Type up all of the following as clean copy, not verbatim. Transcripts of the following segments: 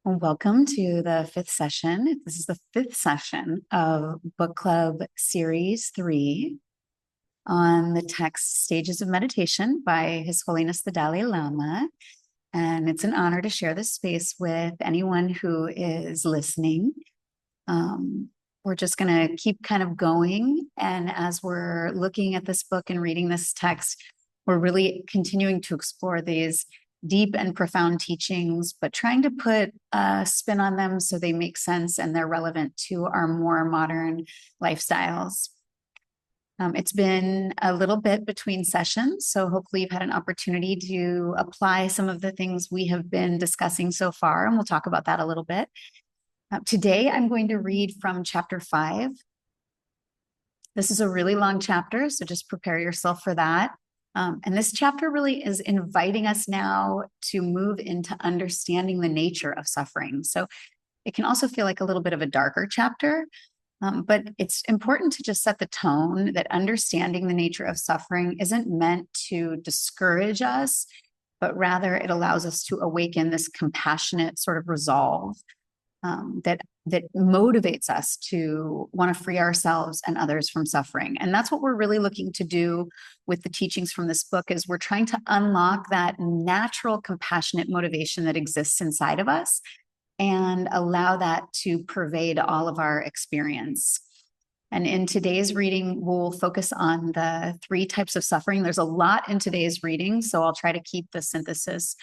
Well, welcome to the fifth session. This is the fifth session of Book Club Series 3 on the text Stages of Meditation by His Holiness the Dalai Lama. And it's an honor to share this space with anyone who is listening. We're just going to keep kind of going. And as we're looking at this book and reading this text, we're really continuing to explore these deep and profound teachings, but trying to put a spin on them so they make sense and they're relevant to our more modern lifestyles. It's been a little bit between sessions, so hopefully you've had an opportunity to apply some of the things we have been discussing so far, and we'll talk about that a little bit. Today, I'm going to read from chapter 5. This is a really long chapter, so just prepare yourself for that. And this chapter really is inviting us now to move into understanding the nature of suffering. So it can also feel like a little bit of a darker chapter, but it's important to just set the tone that understanding the nature of suffering isn't meant to discourage us, but rather it allows us to awaken this compassionate sort of resolve that motivates us to want to free ourselves and others from suffering. And that's what we're really looking to do with the teachings from this book, is we're trying to unlock that natural compassionate motivation that exists inside of us and allow that to pervade all of our experience. And in today's reading, we'll focus on the 3 types of suffering. There's a lot in today's reading, so I'll try to keep the synthesis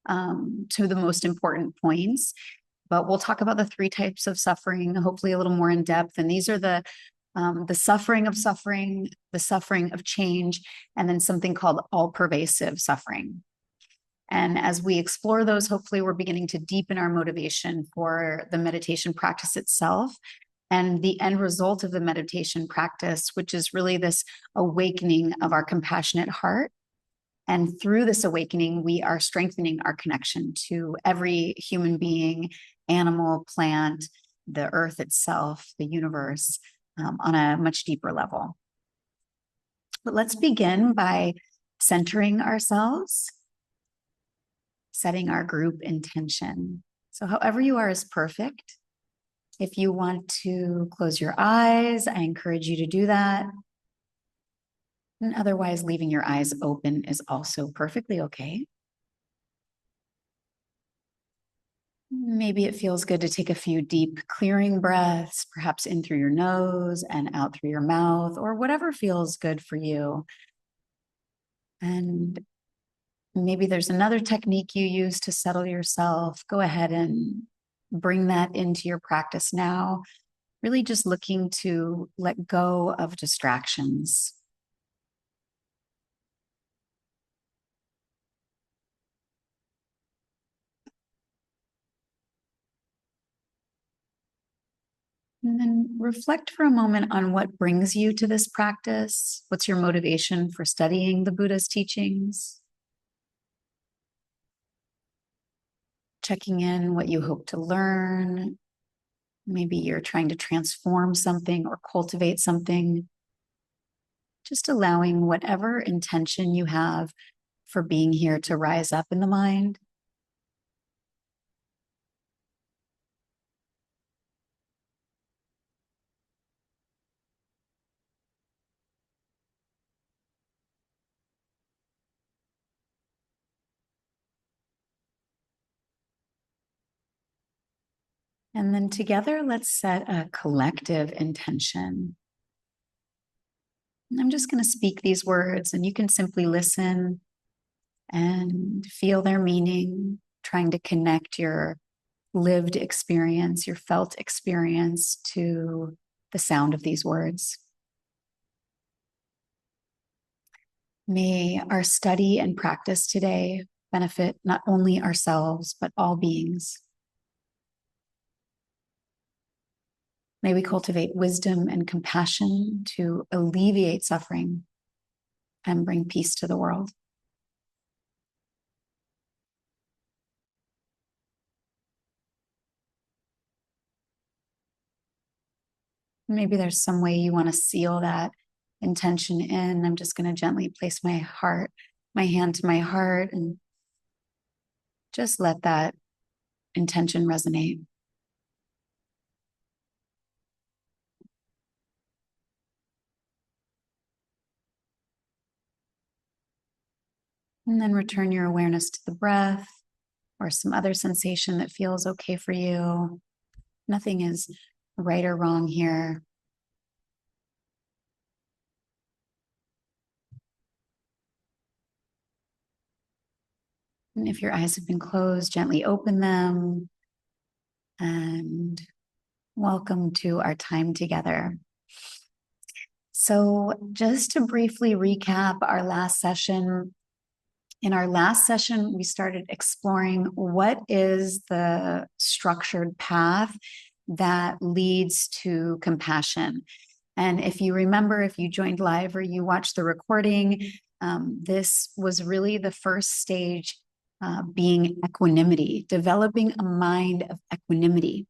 to the most important points. But we'll talk about the 3 types of suffering, hopefully a little more in depth. And these are the suffering of suffering, the suffering of change, and then something called all-pervasive suffering. And as we explore those, hopefully we're beginning to deepen our motivation for the meditation practice itself and the end result of the meditation practice, which is really this awakening of our compassionate heart. And through this awakening, we are strengthening our connection to every human being, animal, plant, the earth itself, the universe, on a much deeper level. But let's begin by centering ourselves, setting our group intention. So however you are is perfect. If you want to close your eyes, I encourage you to do that. And otherwise, leaving your eyes open is also perfectly okay. Maybe it feels good to take a few deep clearing breaths, perhaps in through your nose and out through your mouth, or whatever feels good for you. And maybe there's another technique you use to settle yourself. Go ahead and bring that into your practice now. Really just looking to let go of distractions. And then reflect for a moment on what brings you to this practice. What's your motivation for studying the Buddha's teachings? Checking in what you hope to learn. Maybe you're trying to transform something or cultivate something. Just allowing whatever intention you have for being here to rise up in the mind. And then together, let's set a collective intention. And I'm just going to speak these words, and you can simply listen and feel their meaning, trying to connect your lived experience, your felt experience to the sound of these words. May our study and practice today benefit not only ourselves, but all beings. May we cultivate wisdom and compassion to alleviate suffering and bring peace to the world. Maybe there's some way you want to seal that intention in. I'm just going to gently place my hand to my heart, and just let that intention resonate. And then return your awareness to the breath or some other sensation that feels okay for you. Nothing is right or wrong here. And if your eyes have been closed, gently open them. And welcome to our time together. So just to briefly recap our last session, in our last session, we started exploring what is the structured path that leads to compassion. And if you remember, if you joined live or you watched the recording, this was really the first stage, being equanimity, developing a mind of equanimity.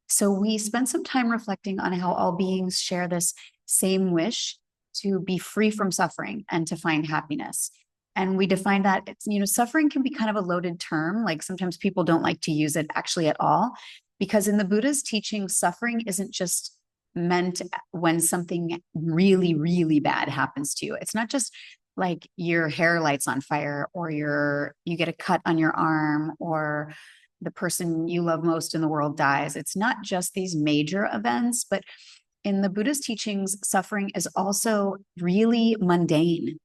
So we spent some time reflecting on how all beings share this same wish to be free from suffering and to find happiness. And we defined that suffering can be kind of a loaded term. Like sometimes people don't like to use it actually at all, because in the Buddha's teaching, suffering isn't just meant when something really, really bad happens to you. It's not just like your hair lights on fire or you get a cut on your arm or the person you love most in the world dies. It's not just these major events, but in the Buddha's teachings, suffering is also really mundane.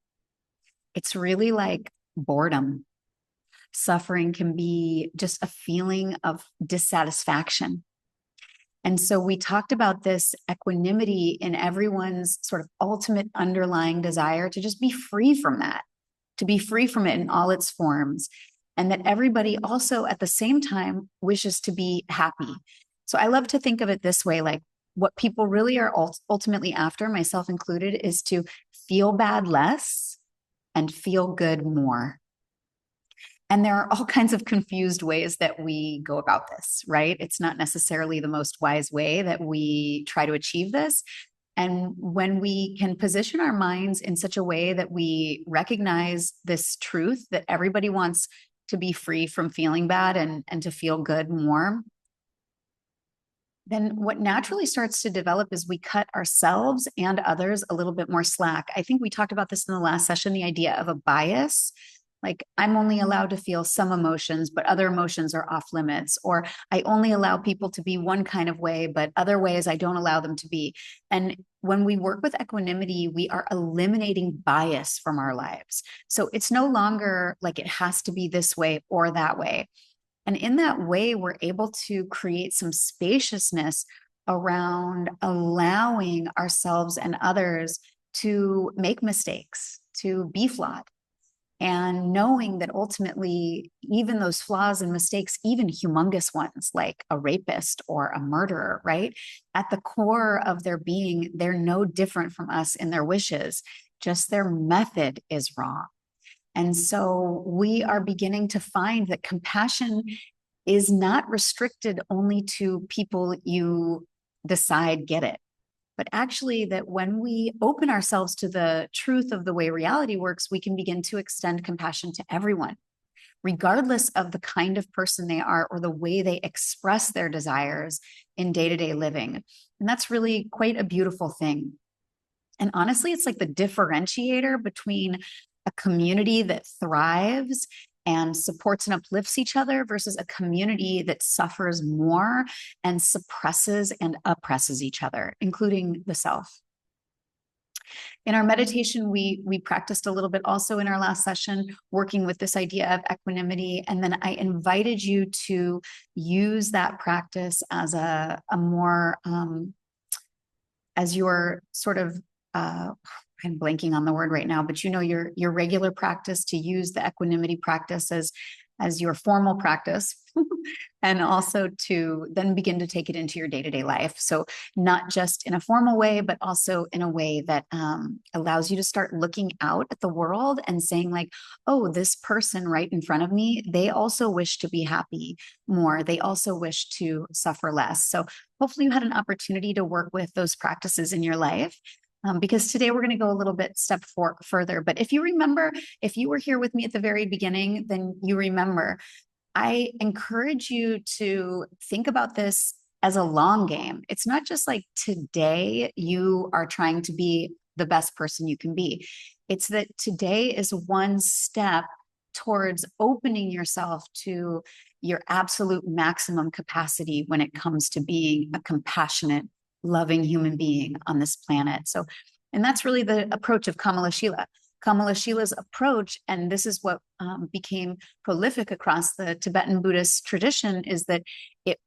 It's really like boredom. Suffering can be just a feeling of dissatisfaction. And so we talked about this equanimity in everyone's sort of ultimate underlying desire to just be free from that, to be free from it in all its forms. And that everybody also at the same time wishes to be happy. So I love to think of it this way, like what people really are ultimately after, myself included, is to feel bad less and feel good more. And there are all kinds of confused ways that we go about this, right? It's not necessarily the most wise way that we try to achieve this. And when we can position our minds in such a way that we recognize this truth that everybody wants to be free from feeling bad and to feel good more, then what naturally starts to develop is we cut ourselves and others a little bit more slack. I think we talked about this in the last session, the idea of a bias. Like I'm only allowed to feel some emotions, but other emotions are off limits. Or I only allow people to be one kind of way, but other ways I don't allow them to be. And when we work with equanimity, we are eliminating bias from our lives. So it's no longer like it has to be this way or that way. And in that way, we're able to create some spaciousness around allowing ourselves and others to make mistakes, to be flawed. And knowing that ultimately, even those flaws and mistakes, even humongous ones like a rapist or a murderer, right? At the core of their being, they're no different from us in their wishes, just their method is wrong. And so we are beginning to find that compassion is not restricted only to people you decide get it, but actually that when we open ourselves to the truth of the way reality works, we can begin to extend compassion to everyone, regardless of the kind of person they are or the way they express their desires in day-to-day living. And that's really quite a beautiful thing. And honestly, it's like the differentiator between a community that thrives and supports and uplifts each other versus a community that suffers more and suppresses and oppresses each other, including the self. In our meditation, we practiced a little bit also in our last session, working with this idea of equanimity. And then I invited you to use that practice as a more, as your sort of, I'm blanking on the word right now, but your regular practice, to use the equanimity practice as your formal practice, and also to then begin to take it into your day-to-day life. So not just in a formal way, but also in a way that allows you to start looking out at the world and saying like, oh, this person right in front of me, they also wish to be happy more. They also wish to suffer less. So hopefully you had an opportunity to work with those practices in your life. Because today we're going to go a little bit further. But if you remember, if you were here with me at the very beginning, then you remember I encourage you to think about this as a long game. It's not just like today you are trying to be the best person you can be. It's that today is one step towards opening yourself to your absolute maximum capacity when it comes to being a compassionate, loving human being on this planet. So, and that's really the approach of Kamalashila. Kamalashila's approach, and this is what became prolific across the Tibetan Buddhist tradition, is that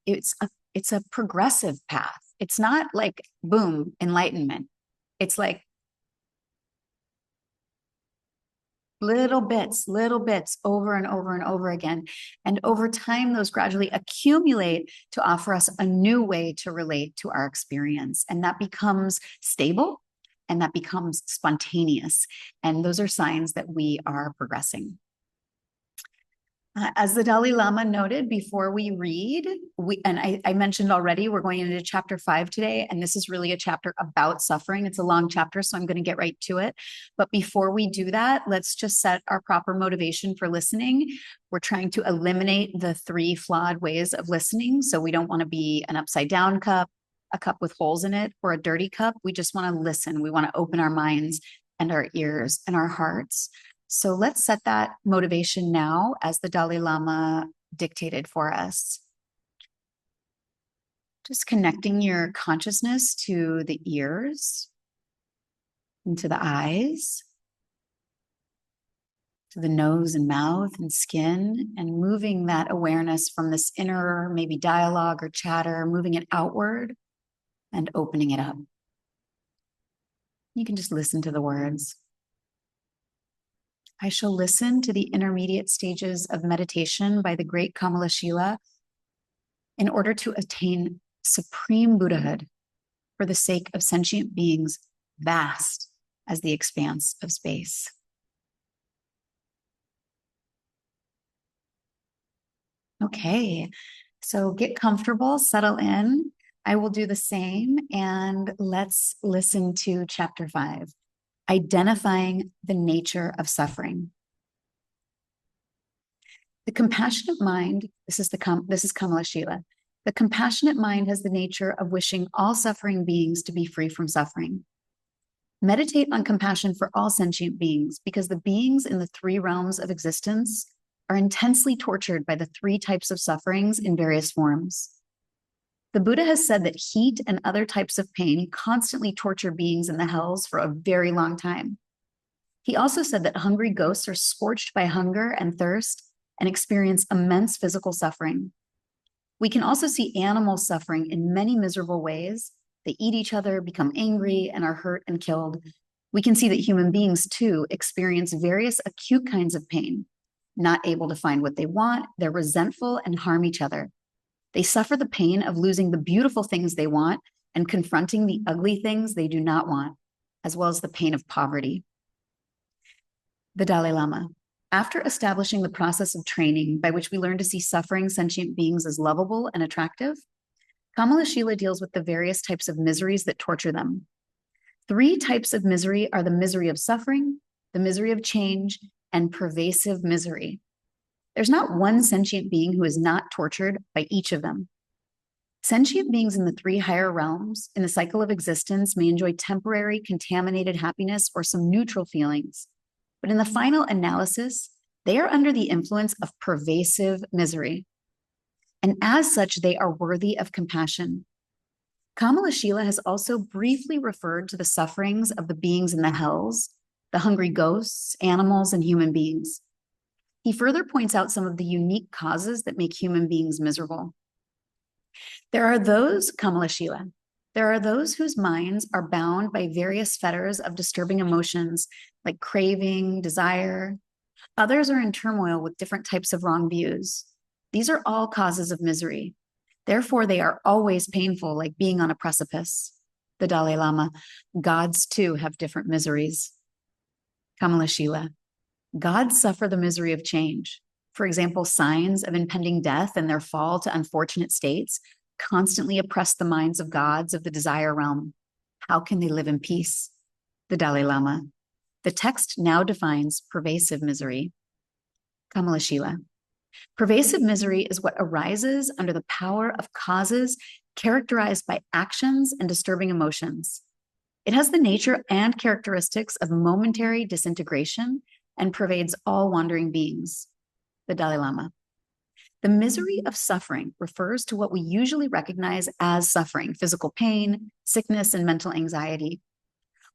it's a progressive path. It's not like boom, enlightenment. It's like little bits over and over and over again. And over time, those gradually accumulate to offer us a new way to relate to our experience. And that becomes stable and that becomes spontaneous. And those are signs that we are progressing. As the Dalai Lama noted before we read, I mentioned already, we're going into chapter 5 today, and this is really a chapter about suffering. It's a long chapter, so I'm going to get right to it. But before we do that, let's just set our proper motivation for listening. We're trying to eliminate the 3 flawed ways of listening. So we don't want to be an upside down cup, a cup with holes in it, or a dirty cup. We just want to listen. We want to open our minds and our ears and our hearts. So let's set that motivation now as the Dalai Lama dictated for us. Just connecting your consciousness to the ears and to the eyes, to the nose and mouth and skin, and moving that awareness from this inner, maybe dialogue or chatter, moving it outward and opening it up. You can just listen to the words. I shall listen to the intermediate stages of meditation by the great Kamalashila in order to attain supreme Buddhahood for the sake of sentient beings vast as the expanse of space. Okay, so get comfortable, settle in. I will do the same, and let's listen to chapter 5. Identifying the nature of suffering. The compassionate mind, this is Kamalashila. The compassionate mind has the nature of wishing all suffering beings to be free from suffering. Meditate on compassion for all sentient beings because the beings in the 3 realms of existence are intensely tortured by the 3 types of sufferings in various forms. The Buddha has said that heat and other types of pain constantly torture beings in the hells for a very long time. He also said that hungry ghosts are scorched by hunger and thirst and experience immense physical suffering. We can also see animals suffering in many miserable ways. They eat each other, become angry, and are hurt and killed. We can see that human beings, too, experience various acute kinds of pain, not able to find what they want, they're resentful and harm each other. They suffer the pain of losing the beautiful things they want and confronting the ugly things they do not want, as well as the pain of poverty. The Dalai Lama. After establishing the process of training by which we learn to see suffering sentient beings as lovable and attractive, Kamalashila deals with the various types of miseries that torture them. 3 types of misery are the misery of suffering, the misery of change, and pervasive misery. There's not one sentient being who is not tortured by each of them. Sentient beings in the 3 higher realms in the cycle of existence may enjoy temporary contaminated happiness or some neutral feelings. But in the final analysis, they are under the influence of pervasive misery. And as such, they are worthy of compassion. Kamalashila has also briefly referred to the sufferings of the beings in the hells, the hungry ghosts, animals, and human beings. He further points out some of the unique causes that make human beings miserable. There are those, Kamalashila, there are those whose minds are bound by various fetters of disturbing emotions like craving, desire. Others are in turmoil with different types of wrong views. These are all causes of misery. Therefore, they are always painful, like being on a precipice. The Dalai Lama, gods too have different miseries. Kamalashila, gods suffer the misery of change. For example, signs of impending death and their fall to unfortunate states constantly oppress the minds of gods of the desire realm. How can they live in peace? The Dalai Lama. The text now defines pervasive misery. Kamalashila. Pervasive misery is what arises under the power of causes characterized by actions and disturbing emotions. It has the nature and characteristics of momentary disintegration and pervades all wandering beings. The Dalai Lama. The misery of suffering refers to what we usually recognize as suffering, physical pain, sickness, and mental anxiety.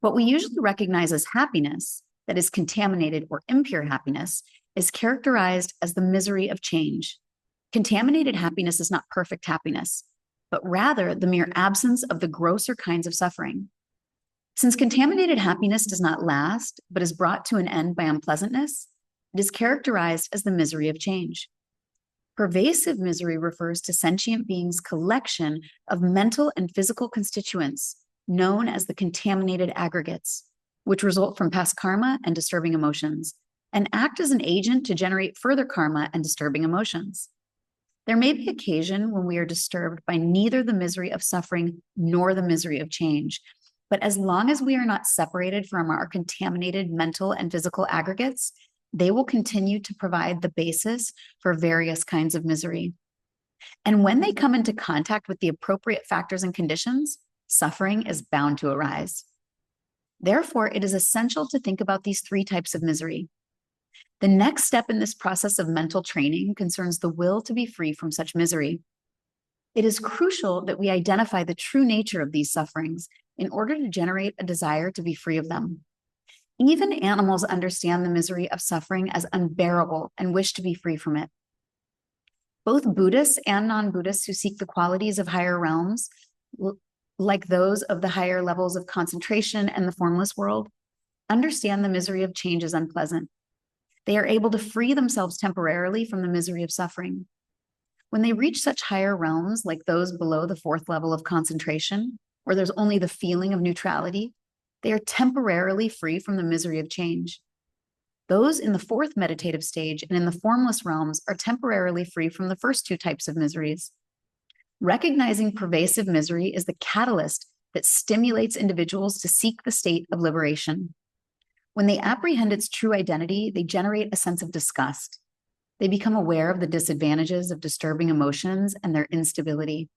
What we usually recognize as happiness, that is contaminated or impure happiness, is characterized as the misery of change. Contaminated happiness is not perfect happiness, but rather the mere absence of the grosser kinds of suffering. Since contaminated happiness does not last, but is brought to an end by unpleasantness, it is characterized as the misery of change. Pervasive misery refers to sentient beings' collection of mental and physical constituents known as the contaminated aggregates, which result from past karma and disturbing emotions, and act as an agent to generate further karma and disturbing emotions. There may be occasion when we are disturbed by neither the misery of suffering nor the misery of change, but as long as we are not separated from our contaminated mental and physical aggregates, they will continue to provide the basis for various kinds of misery. And when they come into contact with the appropriate factors and conditions, suffering is bound to arise. Therefore, it is essential to think about these three types of misery. The next step in this process of mental training concerns the will to be free from such misery. It is crucial that we identify the true nature of these sufferings in order to generate a desire to be free of them. Even animals understand the misery of suffering as unbearable and wish to be free from it. Both Buddhists and non-Buddhists who seek the qualities of higher realms, like those of the higher levels of concentration and the formless world, understand the misery of change is unpleasant. They are able to free themselves temporarily from the misery of suffering. When they reach such higher realms, like those below the fourth level of concentration, where there's only the feeling of neutrality, they are temporarily free from the misery of change. Those in the fourth meditative stage and in the formless realms are temporarily free from the first two types of miseries. Recognizing pervasive misery is the catalyst that stimulates individuals to seek the state of liberation. When they apprehend its true identity, they generate a sense of disgust. They become aware of the disadvantages of disturbing emotions and their instability.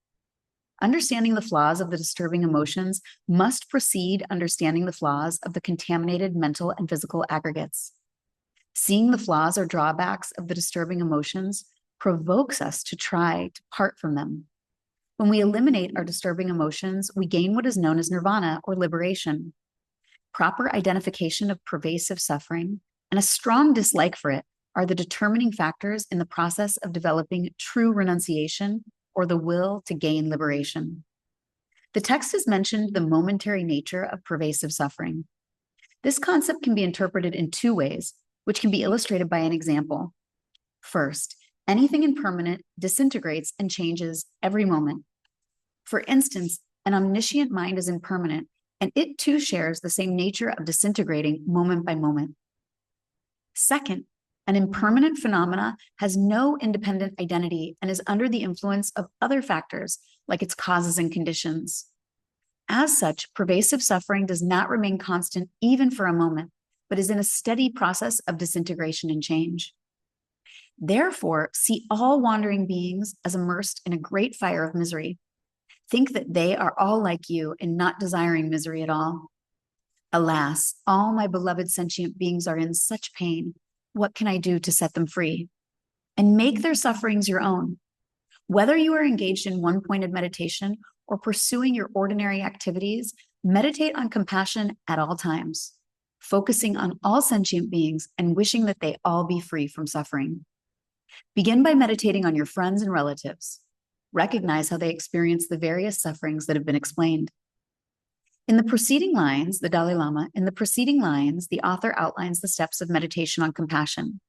Understanding the flaws of the disturbing emotions must precede understanding the flaws of the contaminated mental and physical aggregates. Seeing the flaws or drawbacks of the disturbing emotions provokes us to try to part from them. When we eliminate our disturbing emotions, we gain what is known as nirvana or liberation. Proper identification of pervasive suffering and a strong dislike for it are the determining factors in the process of developing true renunciation or the will to gain liberation. The text has mentioned the momentary nature of pervasive suffering. This concept can be interpreted in two ways, which can be illustrated by an example. First, anything impermanent disintegrates and changes every moment. For instance, an omniscient mind is impermanent, and it too shares the same nature of disintegrating moment by moment. Second, an impermanent phenomena has no independent identity and is under the influence of other factors, like its causes and conditions. As such, pervasive suffering does not remain constant even for a moment, but is in a steady process of disintegration and change. Therefore, see all wandering beings as immersed in a great fire of misery. Think that they are all like you in not desiring misery at all. Alas, all my beloved sentient beings are in such pain. What can I do to set them free? And make their sufferings your own. Whether you are engaged in one-pointed meditation or pursuing your ordinary activities, meditate on compassion at all times, focusing on all sentient beings and wishing that they all be free from suffering. Begin by meditating on your friends and relatives. Recognize how they experience the various sufferings that have been explained. In the preceding lines, the Dalai Lama, in the preceding lines, the author outlines the steps of meditation on compassion.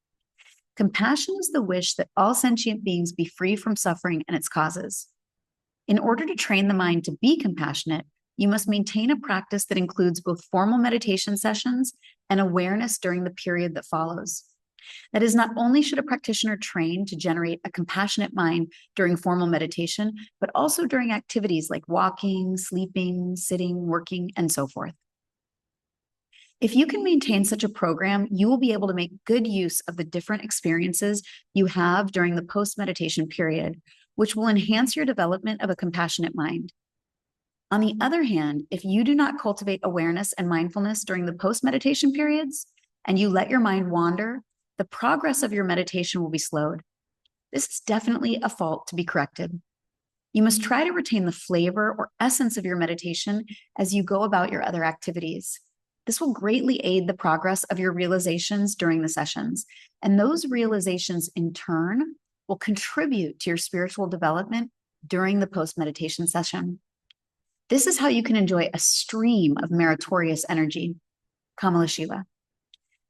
Compassion is the wish that all sentient beings be free from suffering and its causes. In order to train the mind to be compassionate, you must maintain a practice that includes both formal meditation sessions and awareness during the period that follows. That is, not only should a practitioner train to generate a compassionate mind during formal meditation, but also during activities like walking, sleeping, sitting, working, and so forth. If you can maintain such a program, you will be able to make good use of the different experiences you have during the post-meditation period, which will enhance your development of a compassionate mind. On the other hand, if you do not cultivate awareness and mindfulness during the post-meditation periods, and you let your mind wander, the progress of your meditation will be slowed. This is definitely a fault to be corrected. You must try to retain the flavor or essence of your meditation as you go about your other activities. This will greatly aid the progress of your realizations during the sessions, and those realizations in turn will contribute to your spiritual development during the post-meditation session. This is how you can enjoy a stream of meritorious energy, Kamalashila.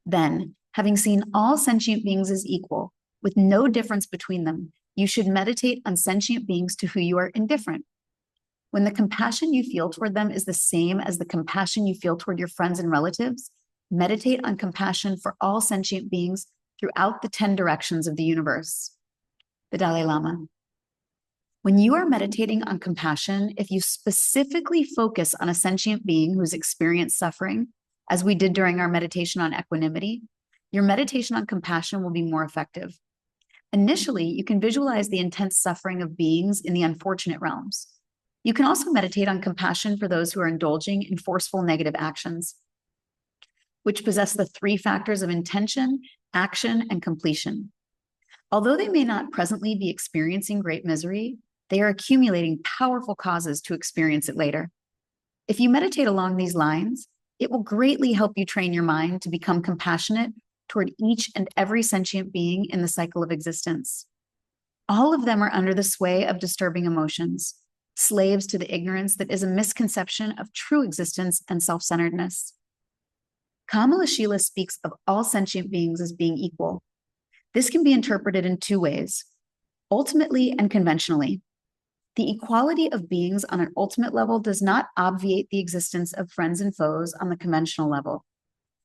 Then, having seen all sentient beings as equal, with no difference between them, you should meditate on sentient beings to whom you are indifferent. When the compassion you feel toward them is the same as the compassion you feel toward your friends and relatives, meditate on compassion for all sentient beings throughout the 10 directions of the universe. The Dalai Lama. When you are meditating on compassion, if you specifically focus on a sentient being who's experienced suffering, as we did during our meditation on equanimity, your meditation on compassion will be more effective. Initially, you can visualize the intense suffering of beings in the unfortunate realms. You can also meditate on compassion for those who are indulging in forceful negative actions, which possess the 3 factors of intention, action, and completion. Although they may not presently be experiencing great misery, they are accumulating powerful causes to experience it later. If you meditate along these lines, it will greatly help you train your mind to become compassionate toward each and every sentient being in the cycle of existence. All of them are under the sway of disturbing emotions, slaves to the ignorance that is a misconception of true existence and self-centeredness. Kamalashila speaks of all sentient beings as being equal. This can be interpreted in 2 ways, ultimately and conventionally. The equality of beings on an ultimate level does not obviate the existence of friends and foes on the conventional level.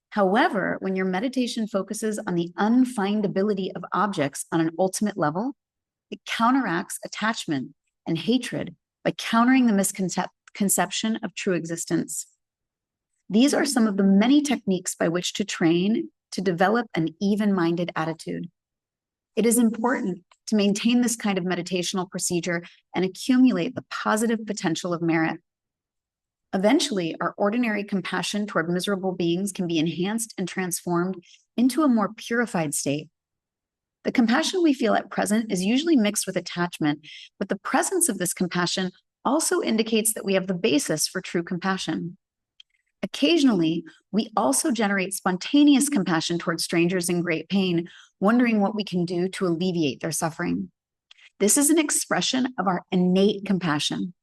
However, when your meditation focuses on the unfindability of objects on an ultimate level, it counteracts attachment and hatred by countering the misconception of true existence. These are some of the many techniques by which to train to develop an even-minded attitude. It is important to maintain this kind of meditational procedure and accumulate the positive potential of merit. Eventually, our ordinary compassion toward miserable beings can be enhanced and transformed into a more purified state. The compassion we feel at present is usually mixed with attachment, but the presence of this compassion also indicates that we have the basis for true compassion. Occasionally, we also generate spontaneous compassion towards strangers in great pain, wondering what we can do to alleviate their suffering. This is an expression of our innate compassion.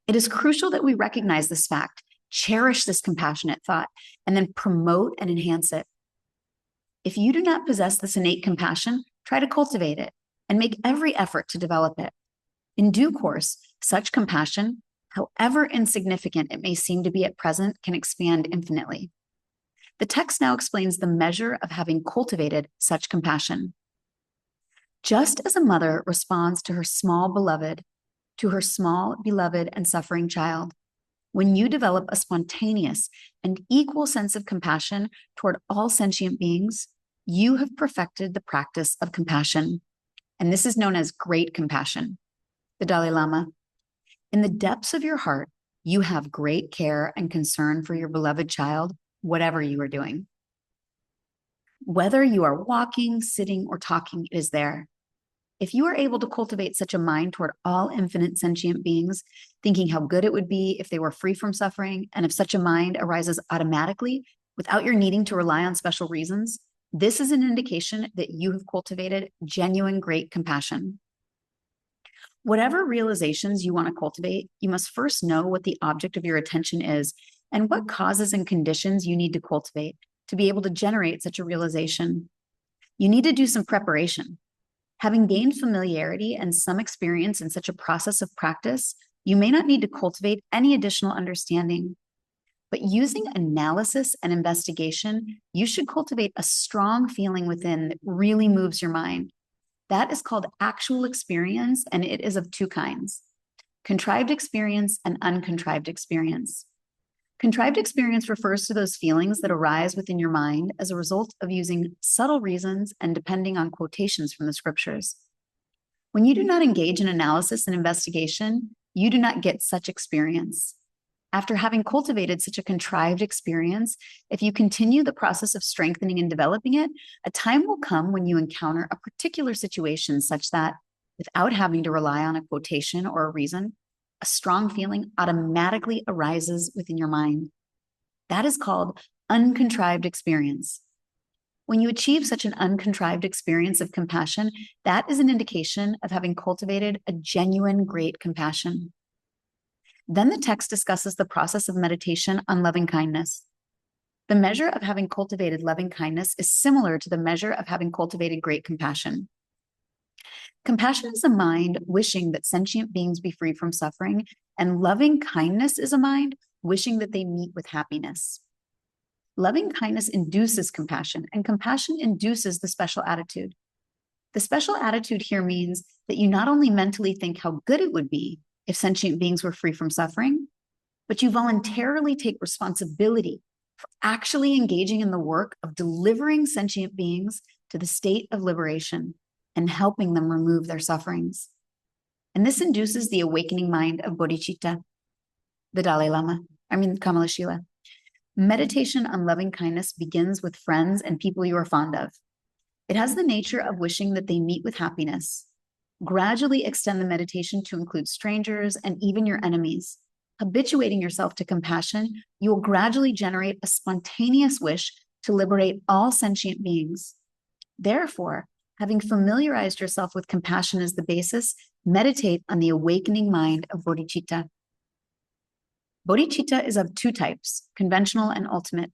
It is crucial that we recognize this fact, cherish this compassionate thought, and then promote and enhance it. If you do not possess this innate compassion, try to cultivate it and make every effort to develop it. In due course, such compassion, however insignificant it may seem to be at present, can expand infinitely. The text now explains the measure of having cultivated such compassion. Just as a mother responds to her small beloved and suffering child, when you develop a spontaneous and equal sense of compassion toward all sentient beings, you have perfected the practice of compassion. And this is known as great compassion. The Dalai Lama. In the depths of your heart, you have great care and concern for your beloved child, whatever you are doing. Whether you are walking, sitting, or talking, it is there. If you are able to cultivate such a mind toward all infinite sentient beings, thinking how good it would be if they were free from suffering, and if such a mind arises automatically without your needing to rely on special reasons, this is an indication that you have cultivated genuine great compassion. Whatever realizations you want to cultivate, you must first know what the object of your attention is and what causes and conditions you need to cultivate to be able to generate such a realization. You need to do some preparation. Having gained familiarity and some experience in such a process of practice, you may not need to cultivate any additional understanding. But using analysis and investigation, you should cultivate a strong feeling within that really moves your mind. That is called actual experience, and it is of 2 kinds: contrived experience and uncontrived experience. Contrived experience refers to those feelings that arise within your mind as a result of using subtle reasons and depending on quotations from the scriptures. When you do not engage in analysis and investigation, you do not get such experience. After having cultivated such a contrived experience, if you continue the process of strengthening and developing it, a time will come when you encounter a particular situation such that, without having to rely on a quotation or a reason, a strong feeling automatically arises within your mind. That is called uncontrived experience. When you achieve such an uncontrived experience of compassion, that is an indication of having cultivated a genuine great compassion. Then the text discusses the process of meditation on loving kindness. The measure of having cultivated loving kindness is similar to the measure of having cultivated great compassion. Compassion is a mind wishing that sentient beings be free from suffering, and loving kindness is a mind wishing that they meet with happiness. Loving kindness induces compassion, and compassion induces the special attitude. The special attitude here means that you not only mentally think how good it would be if sentient beings were free from suffering, but you voluntarily take responsibility for actually engaging in the work of delivering sentient beings to the state of liberation and helping them remove their sufferings. And this induces the awakening mind of bodhicitta, the Kamalashila. Meditation on loving kindness begins with friends and people you are fond of. It has the nature of wishing that they meet with happiness. Gradually extend the meditation to include strangers and even your enemies. Habituating yourself to compassion, you will gradually generate a spontaneous wish to liberate all sentient beings. Therefore, having familiarized yourself with compassion as the basis, meditate on the awakening mind of bodhicitta. Bodhicitta is of two types, conventional and ultimate.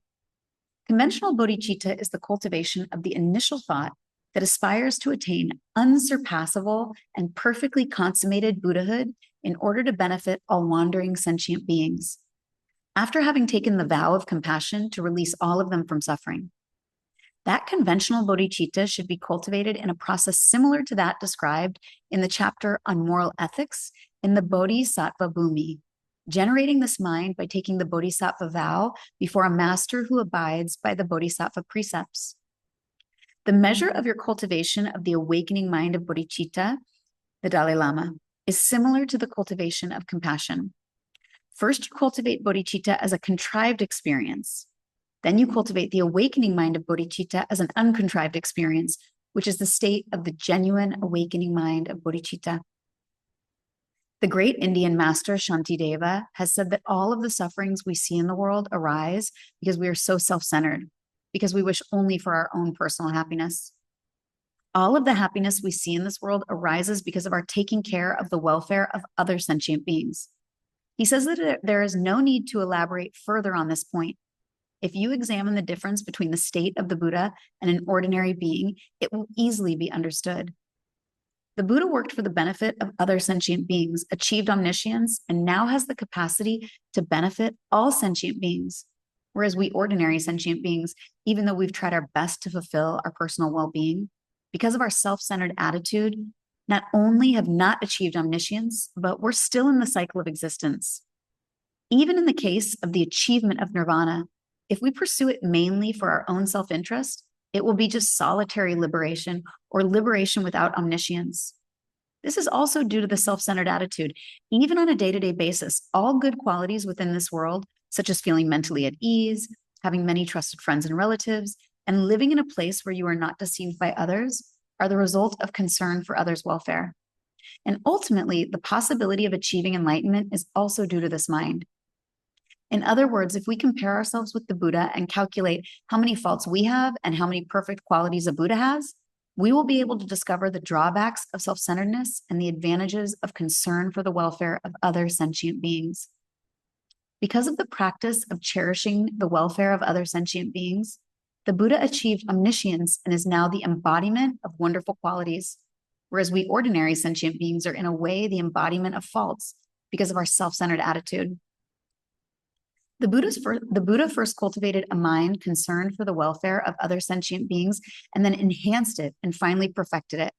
Conventional bodhicitta is the cultivation of the initial thought that aspires to attain unsurpassable and perfectly consummated Buddhahood in order to benefit all wandering sentient beings, after having taken the vow of compassion to release all of them from suffering. That conventional bodhicitta should be cultivated in a process similar to that described in the chapter on moral ethics in the Bodhisattva Bhumi, generating this mind by taking the bodhisattva vow before a master who abides by the bodhisattva precepts. The measure of your cultivation of the awakening mind of bodhicitta, the Dalai Lama, is similar to the cultivation of compassion. First, you cultivate bodhicitta as a contrived experience. Then you cultivate the awakening mind of bodhicitta as an uncontrived experience, which is the state of the genuine awakening mind of bodhicitta. The great Indian master Shantideva has said that all of the sufferings we see in the world arise because we are so self-centered, because we wish only for our own personal happiness. All of the happiness we see in this world arises because of our taking care of the welfare of other sentient beings. He says that there is no need to elaborate further on this point. If you examine the difference between the state of the Buddha and an ordinary being, it will easily be understood. The Buddha worked for the benefit of other sentient beings, achieved omniscience, and now has the capacity to benefit all sentient beings. Whereas we ordinary sentient beings, even though we've tried our best to fulfill our personal well-being, because of our self-centered attitude, not only have not achieved omniscience, but we're still in the cycle of existence. Even in the case of the achievement of nirvana, if we pursue it mainly for our own self-interest, it will be just solitary liberation or liberation without omniscience. This is also due to the self-centered attitude. Even on a day-to-day basis, all good qualities within this world, such as feeling mentally at ease, having many trusted friends and relatives, and living in a place where you are not deceived by others, are the result of concern for others' welfare. And ultimately, the possibility of achieving enlightenment is also due to this mind. In other words, if we compare ourselves with the Buddha and calculate how many faults we have and how many perfect qualities a Buddha has, we will be able to discover the drawbacks of self-centeredness and the advantages of concern for the welfare of other sentient beings. Because of the practice of cherishing the welfare of other sentient beings, the Buddha achieved omniscience and is now the embodiment of wonderful qualities, whereas we ordinary sentient beings are in a way the embodiment of faults because of our self-centered attitude. The Buddha first cultivated a mind concerned for the welfare of other sentient beings and then enhanced it and finally perfected it.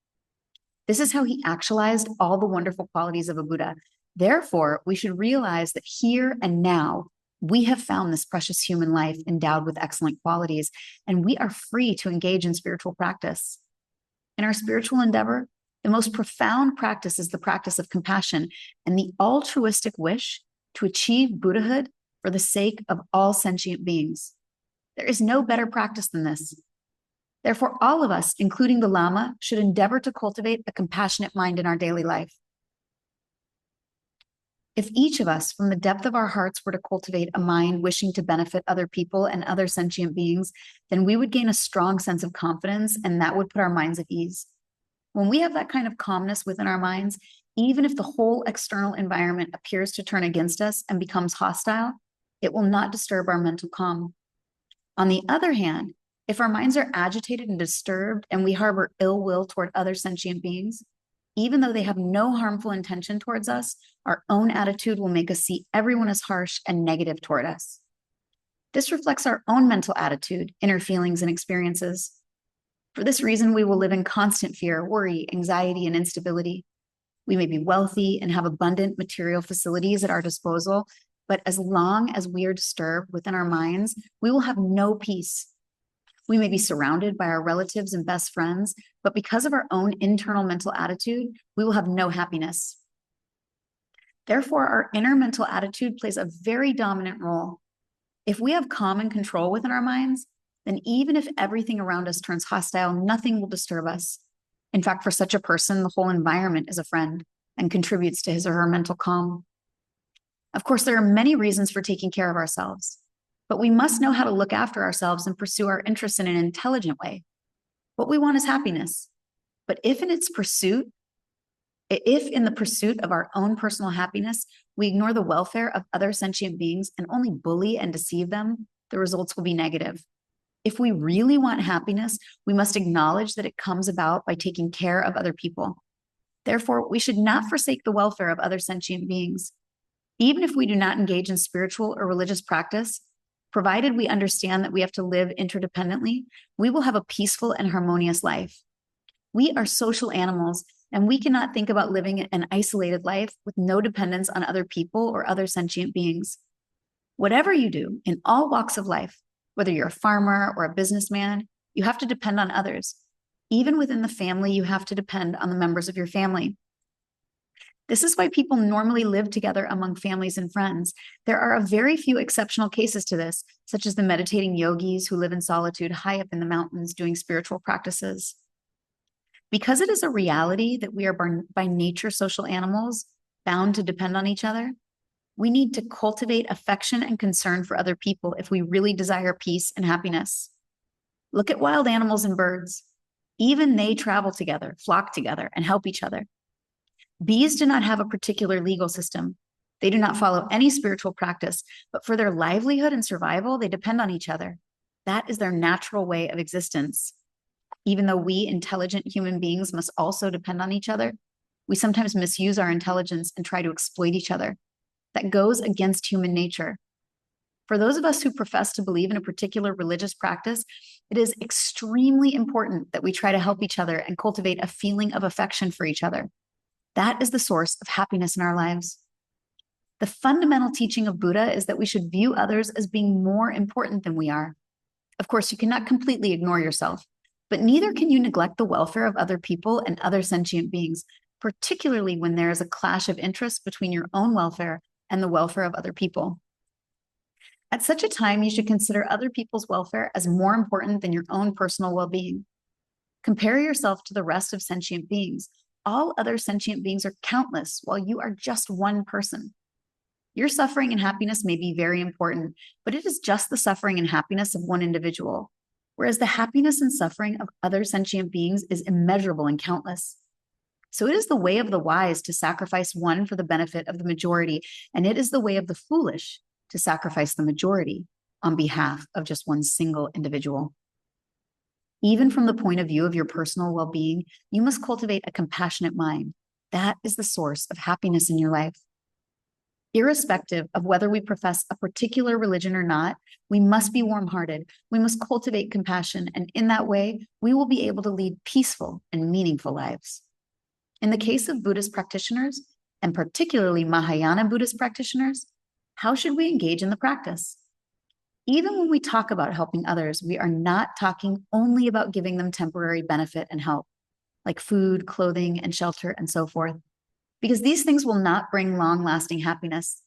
This is how he actualized all the wonderful qualities of a Buddha. Therefore, we should realize that here and now, We have found this precious human life endowed with excellent qualities, and we are free to engage in spiritual practice. In our spiritual endeavor, the most profound practice is the practice of compassion and the altruistic wish to achieve Buddhahood for the sake of all sentient beings. There is no better practice than this. Therefore, all of us, including the Lama, should endeavor to cultivate a compassionate mind in our daily life. If each of us, from the depth of our hearts, were to cultivate a mind wishing to benefit other people and other sentient beings, then we would gain a strong sense of confidence, and that would put our minds at ease. When we have that kind of calmness within our minds, even if the whole external environment appears to turn against us and becomes hostile, it will not disturb our mental calm. On the other hand, if our minds are agitated and disturbed and we harbor ill will toward other sentient beings, even though they have no harmful intention towards us, our own attitude will make us see everyone as harsh and negative toward us. This reflects our own mental attitude, inner feelings, and experiences. For this reason, we will live in constant fear, worry, anxiety, and instability. We may be wealthy and have abundant material facilities at our disposal, but as long as we are disturbed within our minds, we will have no peace. We may be surrounded by our relatives and best friends, but because of our own internal mental attitude, we will have no happiness. Therefore, our inner mental attitude plays a very dominant role. If we have calm and control within our minds, then even if everything around us turns hostile, nothing will disturb us. In fact, for such a person, the whole environment is a friend and contributes to his or her mental calm. Of course, there are many reasons for taking care of ourselves, but we must know how to look after ourselves and pursue our interests in an intelligent way. What we want is happiness. But if in the pursuit of our own personal happiness, we ignore the welfare of other sentient beings and only bully and deceive them, the results will be negative. If we really want happiness, we must acknowledge that it comes about by taking care of other people. Therefore, we should not forsake the welfare of other sentient beings. Even if we do not engage in spiritual or religious practice, provided we understand that we have to live interdependently, we will have a peaceful and harmonious life. We are social animals, and we cannot think about living an isolated life with no dependence on other people or other sentient beings. Whatever you do in all walks of life, whether you're a farmer or a businessman, you have to depend on others. Even within the family, you have to depend on the members of your family. This is why people normally live together among families and friends. There are a very few exceptional cases to this, such as the meditating yogis who live in solitude high up in the mountains doing spiritual practices. Because it is a reality that we are by nature social animals, bound to depend on each other, we need to cultivate affection and concern for other people if we really desire peace and happiness. Look at wild animals and birds. Even they travel together, flock together, and help each other. Bees do not have a particular legal system. They do not follow any spiritual practice, but for their livelihood and survival, they depend on each other. That is their natural way of existence. Even though we intelligent human beings must also depend on each other, we sometimes misuse our intelligence and try to exploit each other. That goes against human nature. For those of us who profess to believe in a particular religious practice, it is extremely important that we try to help each other and cultivate a feeling of affection for each other. That is the source of happiness in our lives. The fundamental teaching of Buddha is that we should view others as being more important than we are. Of course, you cannot completely ignore yourself, but neither can you neglect the welfare of other people and other sentient beings, particularly when there is a clash of interest between your own welfare and the welfare of other people. At such a time, you should consider other people's welfare as more important than your own personal well-being. Compare yourself to the rest of sentient beings. All other sentient beings are countless, while you are just one person. Your suffering and happiness may be very important, but it is just the suffering and happiness of one individual, whereas the happiness and suffering of other sentient beings is immeasurable and countless. So it is the way of the wise to sacrifice one for the benefit of the majority, and it is the way of the foolish to sacrifice the majority on behalf of just one single individual. Even from the point of view of your personal well-being, you must cultivate a compassionate mind. That is the source of happiness in your life. Irrespective of whether we profess a particular religion or not, we must be warm-hearted. We must cultivate compassion, and in that way, we will be able to lead peaceful and meaningful lives. In the case of Buddhist practitioners, and particularly Mahayana Buddhist practitioners, How should we engage in the practice? Even when we talk about helping others, we are not talking only about giving them temporary benefit and help, like food, clothing, and shelter, and so forth, because these things will not bring long-lasting happiness.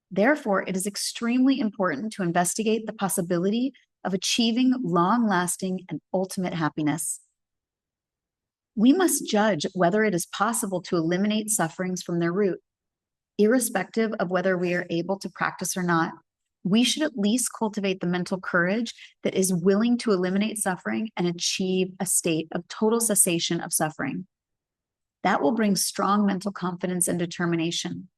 Therefore, it is extremely important to investigate the possibility of achieving long-lasting and ultimate happiness. We must judge whether it is possible to eliminate sufferings from their root. Irrespective of whether we are able to practice or not, we should at least cultivate the mental courage that is willing to eliminate suffering and achieve a state of total cessation of suffering. That will bring strong mental confidence and determination.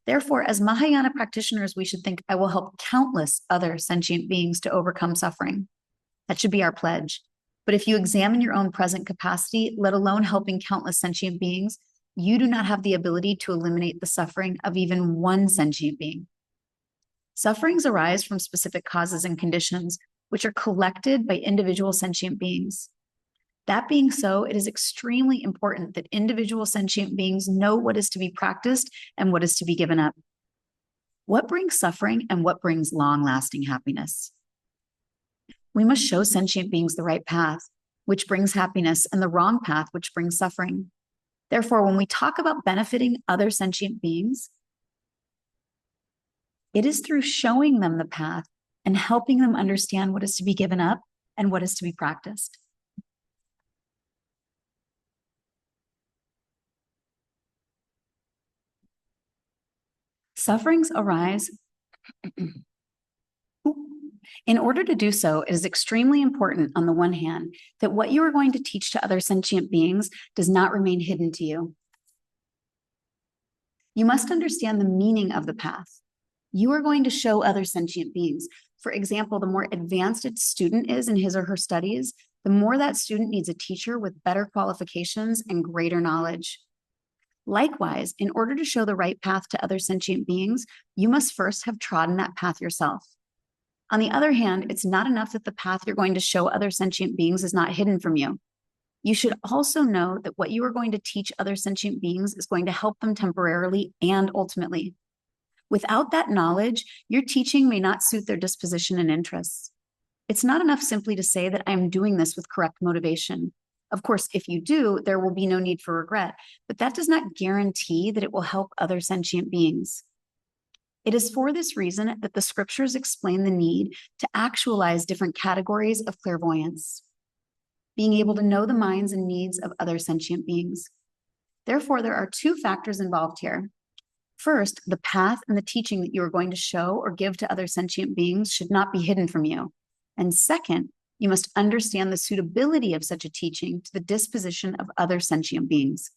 Therefore, as Mahayana practitioners, we should think, I will help countless other sentient beings to overcome suffering. That should be our pledge. But if you examine your own present capacity, let alone helping countless sentient beings, you do not have the ability to eliminate the suffering of even one sentient being. Sufferings arise from specific causes and conditions, which are collected by individual sentient beings. That being so, it is extremely important that individual sentient beings know what is to be practiced and what is to be given up. What brings suffering and what brings long-lasting happiness? We must show sentient beings the right path, which brings happiness, and the wrong path, which brings suffering. Therefore, when we talk about benefiting other sentient beings, it is through showing them the path and helping them understand what is to be given up and what is to be practiced. Sufferings arise. In order to do so, it is extremely important, on the one hand, that what you are going to teach to other sentient beings does not remain hidden to you. You must understand the meaning of the path. You are going to show other sentient beings. For example, the more advanced a student is in his or her studies, the more that student needs a teacher with better qualifications and greater knowledge. Likewise, in order to show the right path to other sentient beings, you must first have trodden that path yourself. On the other hand, it's not enough that the path you're going to show other sentient beings is not hidden from you. You should also know that what you are going to teach other sentient beings is going to help them temporarily and ultimately. Without that knowledge, your teaching may not suit their disposition and interests. It's not enough simply to say that I am doing this with correct motivation. Of course, if you do, there will be no need for regret, but that does not guarantee that it will help other sentient beings. It is for this reason that the scriptures explain the need to actualize different categories of clairvoyance, being able to know the minds and needs of other sentient beings. Therefore, there are two factors involved here. First, the path and the teaching that you are going to show or give to other sentient beings should not be hidden from you. And second, you must understand the suitability of such a teaching to the disposition of other sentient beings.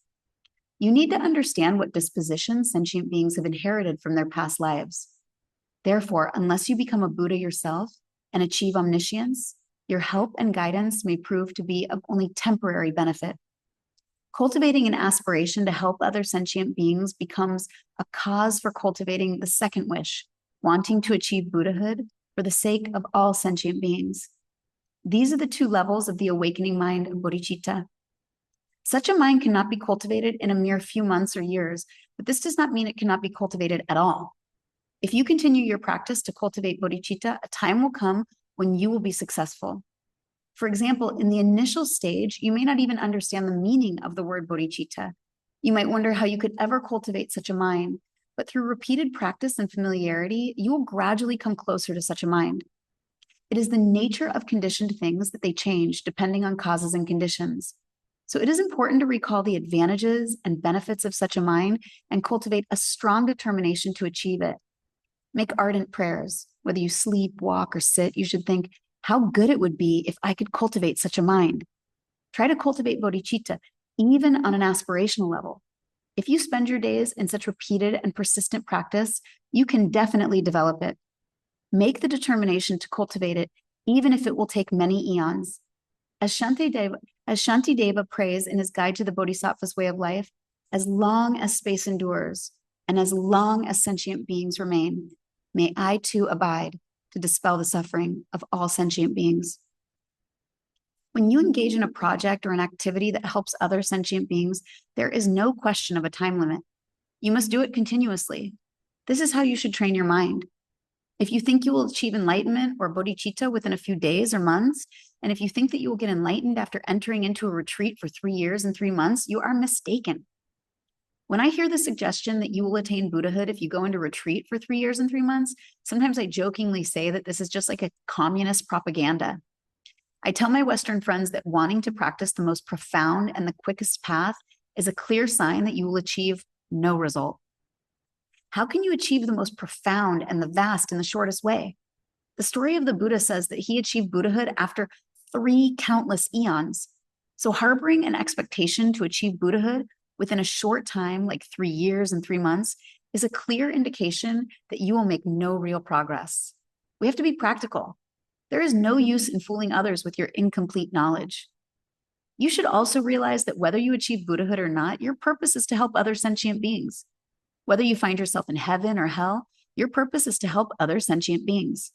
You need to understand what dispositions sentient beings have inherited from their past lives. Therefore, unless you become a Buddha yourself and achieve omniscience, your help and guidance may prove to be of only temporary benefit. Cultivating an aspiration to help other sentient beings becomes a cause for cultivating the second wish, wanting to achieve Buddhahood for the sake of all sentient beings. These are the two levels of the awakening mind of bodhicitta. Such a mind cannot be cultivated in a mere few months or years, but this does not mean it cannot be cultivated at all. If you continue your practice to cultivate bodhicitta, a time will come when you will be successful. For example, in the initial stage, you may not even understand the meaning of the word bodhicitta. You might wonder how you could ever cultivate such a mind, but through repeated practice and familiarity, you will gradually come closer to such a mind. It is the nature of conditioned things that they change depending on causes and conditions. So it is important to recall the advantages and benefits of such a mind and cultivate a strong determination to achieve it. Make ardent prayers. Whether you sleep, walk, or sit, you should think, how good it would be if I could cultivate such a mind. Try to cultivate bodhicitta, even on an aspirational level. If you spend your days in such repeated and persistent practice, you can definitely develop it. Make the determination to cultivate it, even if it will take many eons. As Shantideva prays in his Guide to the Bodhisattva's Way of Life, as long as space endures, and as long as sentient beings remain, may I too abide to dispel the suffering of all sentient beings. When you engage in a project or an activity that helps other sentient beings, there is no question of a time limit. You must do it continuously. This is how you should train your mind. If you think you will achieve enlightenment or bodhicitta within a few days or months, and if you think that you will get enlightened after entering into a retreat for 3 years and 3 months, you are mistaken. When I hear the suggestion that you will attain Buddhahood if you go into retreat for 3 years and 3 months, sometimes I jokingly say that this is just like a communist propaganda. I tell my Western friends that wanting to practice the most profound and the quickest path is a clear sign that you will achieve no result. How can you achieve the most profound and the vast in the shortest way? The story of the Buddha says that he achieved Buddhahood after 3 countless eons. So harboring an expectation to achieve Buddhahood within a short time, like 3 years and 3 months, is a clear indication that you will make no real progress. We have to be practical. There is no use in fooling others with your incomplete knowledge. You should also realize that whether you achieve Buddhahood or not, your purpose is to help other sentient beings. Whether you find yourself in heaven or hell, your purpose is to help other sentient beings.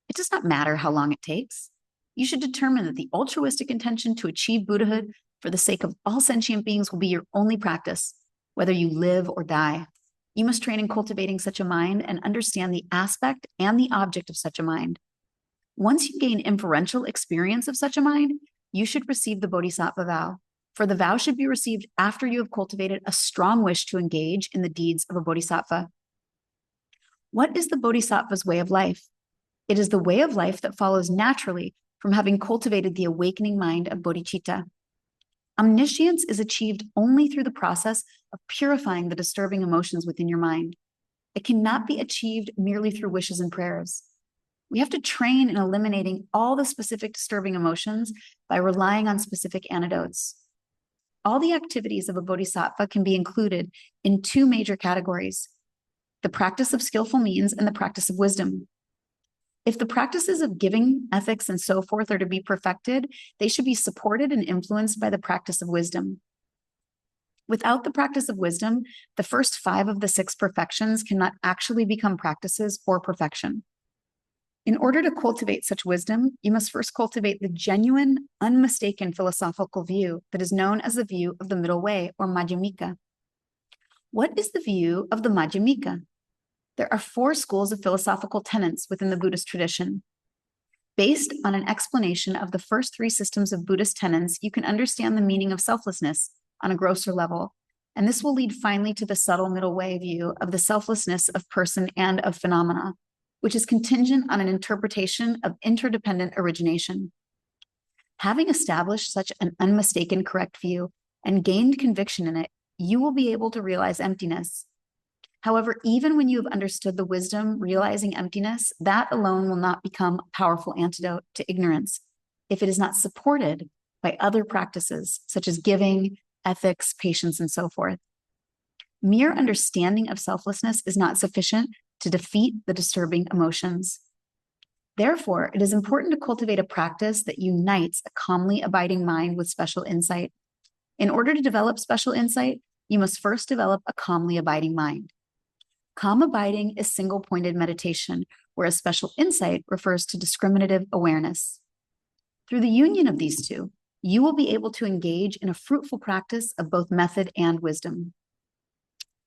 It does not matter how long it takes. You should determine that the altruistic intention to achieve Buddhahood for the sake of all sentient beings will be your only practice, whether you live or die. You must train in cultivating such a mind and understand the aspect and the object of such a mind. Once you gain inferential experience of such a mind, you should receive the Bodhisattva vow, for the vow should be received after you have cultivated a strong wish to engage in the deeds of a Bodhisattva. What is the Bodhisattva's way of life? It is the way of life that follows naturally from having cultivated the awakening mind of bodhicitta. Omniscience is achieved only through the process of purifying the disturbing emotions within your mind. It cannot be achieved merely through wishes and prayers. We have to train in eliminating all the specific disturbing emotions by relying on specific antidotes. All the activities of a bodhisattva can be included in 2 major categories: the practice of skillful means and the practice of wisdom. If the practices of giving, ethics, and so forth are to be perfected, they should be supported and influenced by the practice of wisdom. Without the practice of wisdom, the first 5 of the 6 perfections cannot actually become practices or perfection. In order to cultivate such wisdom, you must first cultivate the genuine, unmistaken philosophical view that is known as the view of the middle way, or Madhyamika. What is the view of the Madhyamika? There are 4 schools of philosophical tenets within the Buddhist tradition. Based on an explanation of the first 3 systems of Buddhist tenets, you can understand the meaning of selflessness on a grosser level, and this will lead finally to the subtle middle way view of the selflessness of person and of phenomena, which is contingent on an interpretation of interdependent origination. Having established such an unmistaken correct view and gained conviction in it, you will be able to realize emptiness. However, even when you have understood the wisdom realizing emptiness, that alone will not become a powerful antidote to ignorance if it is not supported by other practices such as giving, ethics, patience, and so forth. Mere understanding of selflessness is not sufficient to defeat the disturbing emotions. Therefore, it is important to cultivate a practice that unites a calmly abiding mind with special insight. In order to develop special insight, you must first develop a calmly abiding mind. Calm abiding is single-pointed meditation, whereas special insight refers to discriminative awareness. Through the union of these 2, you will be able to engage in a fruitful practice of both method and wisdom.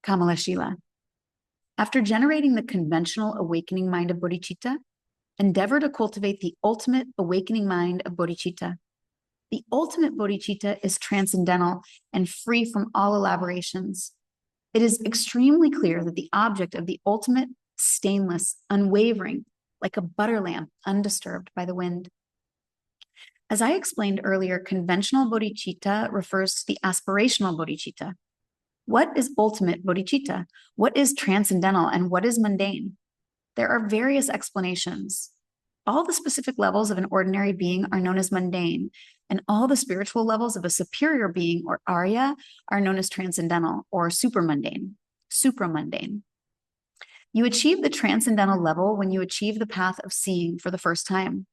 Kamalashila. After generating the conventional awakening mind of bodhicitta, endeavor to cultivate the ultimate awakening mind of bodhicitta. The ultimate bodhicitta is transcendental and free from all elaborations. It is extremely clear that the object of the ultimate, stainless, unwavering, like a butter lamp, undisturbed by the wind. As I explained earlier, conventional bodhicitta refers to the aspirational bodhicitta. What is ultimate bodhicitta? What is transcendental and what is mundane? There are various explanations. All the specific levels of an ordinary being are known as mundane, and all the spiritual levels of a superior being, or Arya, are known as transcendental or supramundane. You achieve the transcendental level when you achieve the path of seeing for the first time.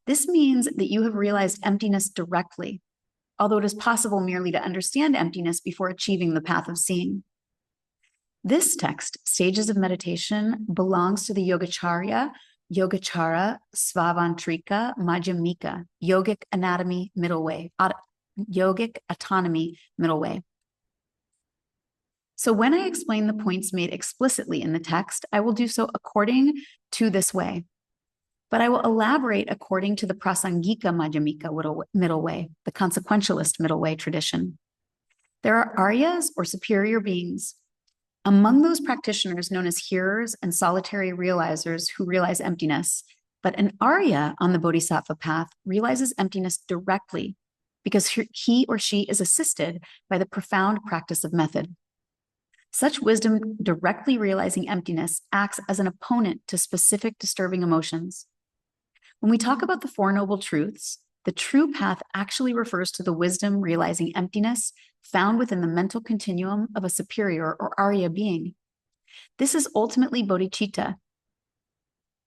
This means that you have realized emptiness directly, although it is possible merely to understand emptiness before achieving the path of seeing. This text, Stages of Meditation, belongs to the Yogacara, Svavantrika, Madhyamika, Yogic Anatomy, Middle Way, Yogic Autonomy, Middle Way. So when I explain the points made explicitly in the text, I will do so according to this way. But I will elaborate according to the Prasangika Madhyamika middle way, the consequentialist middle way tradition. There are Aryas or superior beings. Among those practitioners known as hearers and solitary realizers who realize emptiness, but an Arya on the Bodhisattva path realizes emptiness directly because he or she is assisted by the profound practice of method. Such wisdom directly realizing emptiness acts as an opponent to specific disturbing emotions. When we talk about the Four Noble Truths, the true path actually refers to the wisdom realizing emptiness found within the mental continuum of a superior or Arya being. This is ultimately bodhicitta.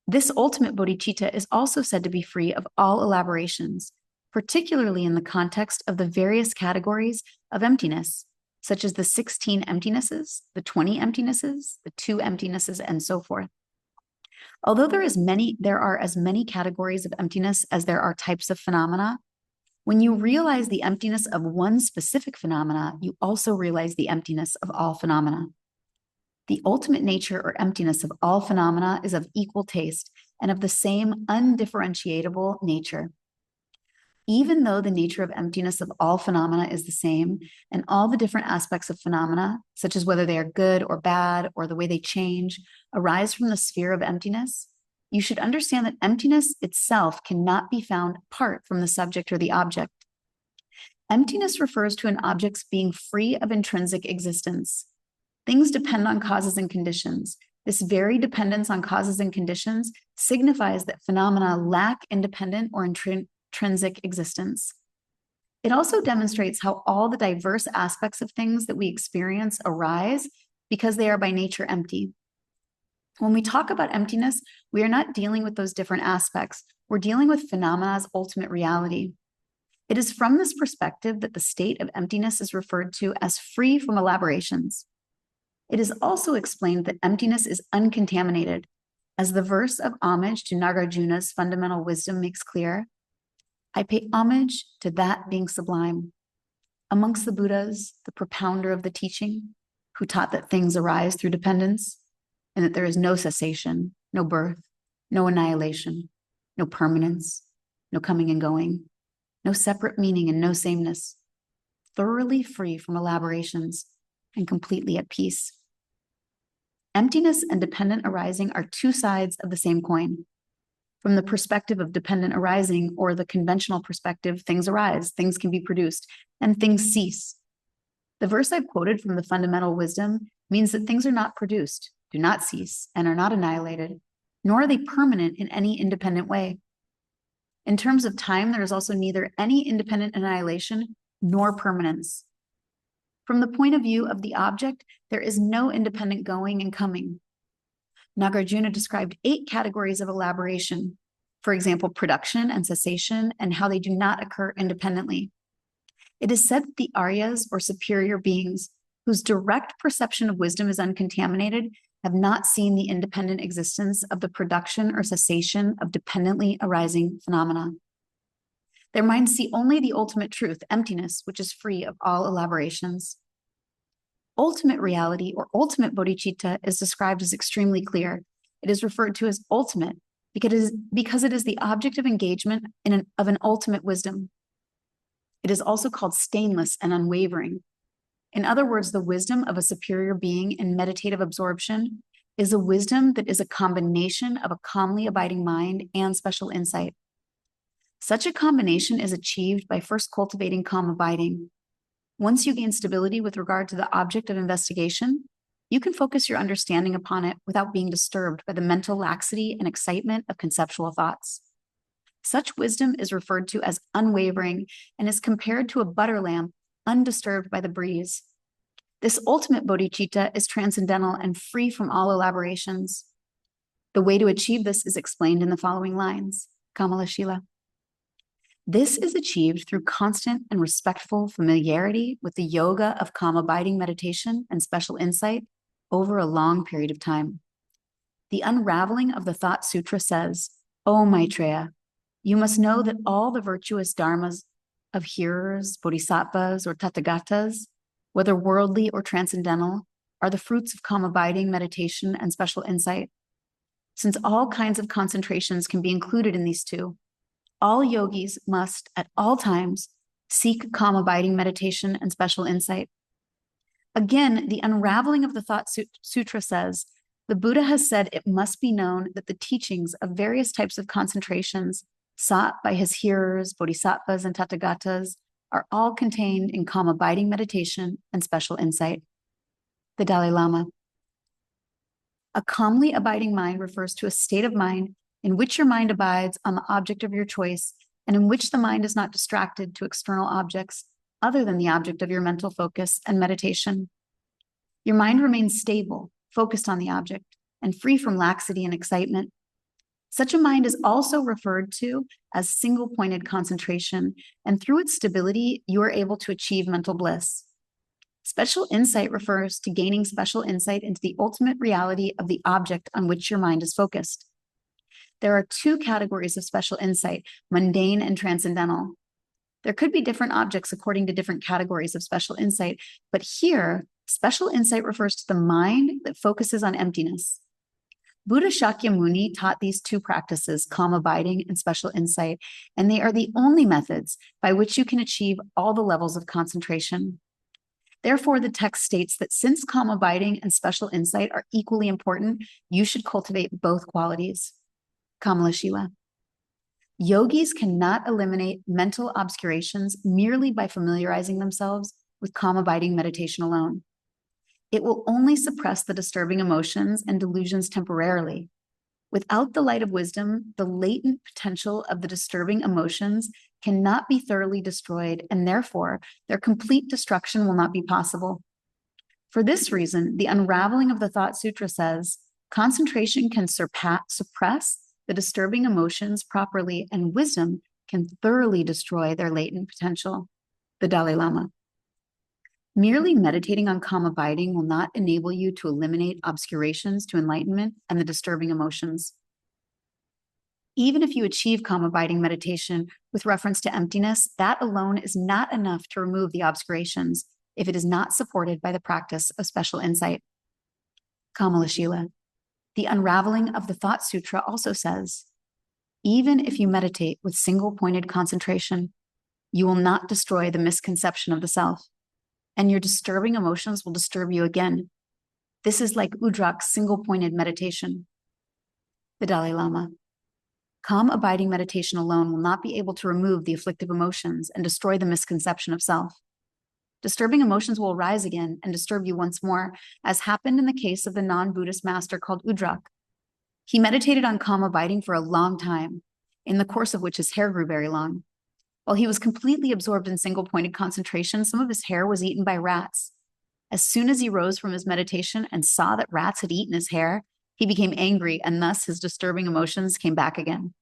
This ultimate bodhicitta is also said to be free of all elaborations, particularly in the context of the various categories of emptiness, such as the 16 emptinesses, the 20 emptinesses, the 2 emptinesses, and so forth. Although there are as many categories of emptiness as there are types of phenomena, when you realize the emptiness of one specific phenomena, you also realize the emptiness of all phenomena. The ultimate nature or emptiness of all phenomena is of equal taste and of the same undifferentiable nature. Even though the nature of emptiness of all phenomena is the same, and all the different aspects of phenomena, such as whether they are good or bad or the way they change, arise from the sphere of emptiness, you should understand that emptiness itself cannot be found apart from the subject or the object. Emptiness refers to an object's being free of intrinsic existence. Things depend on causes and conditions. This very dependence on causes and conditions signifies that phenomena lack independent or intrinsic existence. It also demonstrates how all the diverse aspects of things that we experience arise because they are by nature empty. When we talk about emptiness, we are not dealing with those different aspects. We're dealing with phenomana's ultimate reality. It is from this perspective that the state of emptiness is referred to as free from elaborations. It is also explained that emptiness is uncontaminated, as the verse of homage to Nagarjuna's fundamental wisdom makes clear. I pay homage to that being sublime. Amongst the Buddhas, the propounder of the teaching, who taught that things arise through dependence, and that there is no cessation, no birth, no annihilation, no permanence, no coming and going, no separate meaning and no sameness, thoroughly free from elaborations and completely at peace. Emptiness and dependent arising are two sides of the same coin. From the perspective of dependent arising, or the conventional perspective, things arise, things can be produced, and things cease. The verse I've quoted from the fundamental wisdom means that things are not produced, do not cease, and are not annihilated, nor are they permanent in any independent way. In terms of time, there is also neither any independent annihilation nor permanence. From the point of view of the object, there is no independent going and coming. Nagarjuna described 8 categories of elaboration, for example, production and cessation, and how they do not occur independently. It is said that the Aryas, or superior beings, whose direct perception of wisdom is uncontaminated, have not seen the independent existence of the production or cessation of dependently arising phenomena. Their minds see only the ultimate truth, emptiness, which is free of all elaborations. Ultimate reality, or ultimate bodhicitta, is described as extremely clear. It is referred to as ultimate because it is the object of engagement of an ultimate wisdom. It is also called stainless and unwavering. In other words, the wisdom of a superior being in meditative absorption is a wisdom that is a combination of a calmly abiding mind and special insight. Such a combination is achieved by first cultivating calm abiding. Once you gain stability with regard to the object of investigation, you can focus your understanding upon it without being disturbed by the mental laxity and excitement of conceptual thoughts. Such wisdom is referred to as unwavering and is compared to a butter lamp undisturbed by the breeze. This ultimate bodhicitta is transcendental and free from all elaborations. The way to achieve this is explained in the following lines, Kamalashila. This is achieved through constant and respectful familiarity with the yoga of calm abiding meditation and special insight over a long period of time. The unraveling of the Thought Sutra says, O Maitreya, you must know that all the virtuous dharmas of hearers, bodhisattvas, or tathagatas, whether worldly or transcendental, are the fruits of calm abiding, meditation, and special insight. Since all kinds of concentrations can be included in these two, all yogis must, at all times, seek calm abiding, meditation, and special insight. Again, the unraveling of the Thought Sutra says, the Buddha has said it must be known that the teachings of various types of concentrations sought by his hearers, bodhisattvas, and tathagatas are all contained in calm abiding meditation and special insight. The Dalai Lama. A calmly abiding mind refers to a state of mind in which your mind abides on the object of your choice and in which the mind is not distracted to external objects other than the object of your mental focus and meditation. Your mind remains stable, focused on the object, and free from laxity and excitement. Such a mind is also referred to as single-pointed concentration, and through its stability, you are able to achieve mental bliss. Special insight refers to gaining special insight into the ultimate reality of the object on which your mind is focused. There are two categories of special insight, mundane and transcendental. There could be different objects according to different categories of special insight, but here, special insight refers to the mind that focuses on emptiness. Buddha Shakyamuni taught these two practices, calm abiding and special insight, and they are the only methods by which you can achieve all the levels of concentration. Therefore, the text states that since calm abiding and special insight are equally important, you should cultivate both qualities. Kamalashila. Yogis cannot eliminate mental obscurations merely by familiarizing themselves with calm abiding meditation alone. It will only suppress the disturbing emotions and delusions temporarily. Without the light of wisdom, the latent potential of the disturbing emotions cannot be thoroughly destroyed, and therefore their complete destruction will not be possible. For this reason, the unraveling of the Thought Sutra says, concentration can suppress the disturbing emotions properly, and wisdom can thoroughly destroy their latent potential. The Dalai Lama. Merely meditating on calm abiding will not enable you to eliminate obscurations to enlightenment and the disturbing emotions. Even if you achieve calm abiding meditation with reference to emptiness, that alone is not enough to remove the obscurations if it is not supported by the practice of special insight. Kamalashila. The unraveling of the Thought Sutra also says, even if you meditate with single-pointed concentration, you will not destroy the misconception of the self, and your disturbing emotions will disturb you again. This is like Udrak's single-pointed meditation. The Dalai Lama. Calm abiding meditation alone will not be able to remove the afflictive emotions and destroy the misconception of self. Disturbing emotions will arise again and disturb you once more, as happened in the case of the non-Buddhist master called Udrak. He meditated on calm abiding for a long time, in the course of which his hair grew very long. While he was completely absorbed in single-pointed concentration, some of his hair was eaten by rats. As soon as he rose from his meditation and saw that rats had eaten his hair, he became angry, and thus his disturbing emotions came back again.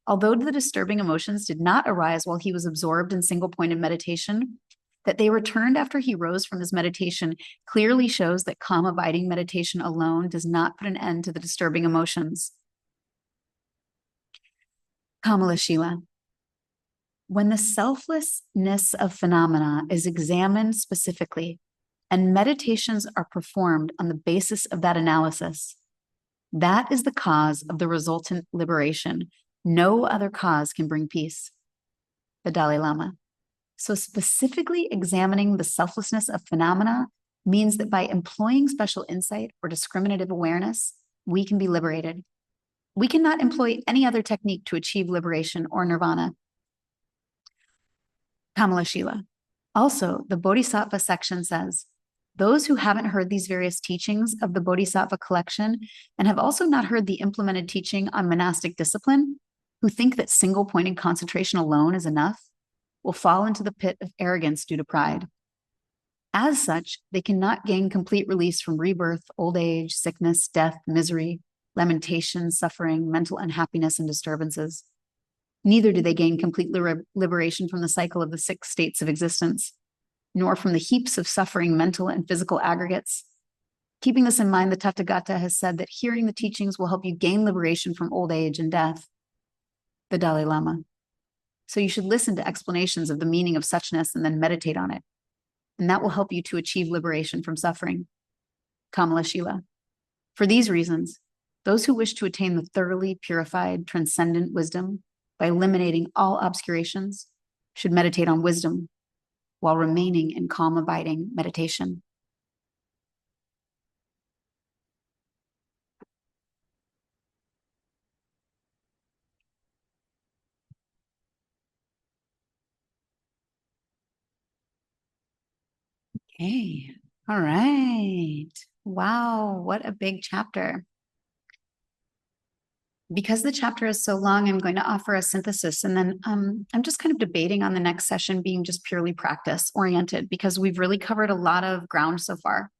Although the disturbing emotions did not arise while he was absorbed in single-pointed meditation, that they returned after he rose from his meditation clearly shows that calm abiding meditation alone does not put an end to the disturbing emotions. Kamalashila. When the selflessness of phenomena is examined specifically and meditations are performed on the basis of that analysis, that is the cause of the resultant liberation. No other cause can bring peace. The Dalai Lama. So specifically examining the selflessness of phenomena means that by employing special insight or discriminative awareness, we can be liberated. We cannot employ any other technique to achieve liberation or nirvana. Kamalashila. Also, the Bodhisattva section says, those who haven't heard these various teachings of the Bodhisattva collection and have also not heard the implemented teaching on monastic discipline, who think that single-pointed concentration alone is enough, will fall into the pit of arrogance due to pride. As such, they cannot gain complete release from rebirth, old age, sickness, death, misery, lamentation, suffering, mental unhappiness, and disturbances. Neither do they gain complete liberation from the cycle of the 6 states of existence, nor from the heaps of suffering mental and physical aggregates. Keeping this in mind, the Tathagata has said that hearing the teachings will help you gain liberation from old age and death. The Dalai Lama. So you should listen to explanations of the meaning of suchness and then meditate on it. And that will help you to achieve liberation from suffering. Kamalashila. For these reasons, those who wish to attain the thoroughly purified, transcendent wisdom by eliminating all obscurations should meditate on wisdom while remaining in calm, abiding meditation. Okay. All right. Wow. What a big chapter. Because the chapter is so long, I'm going to offer a synthesis. And then I'm just kind of debating on the next session being just purely practice oriented because we've really covered a lot of ground so far.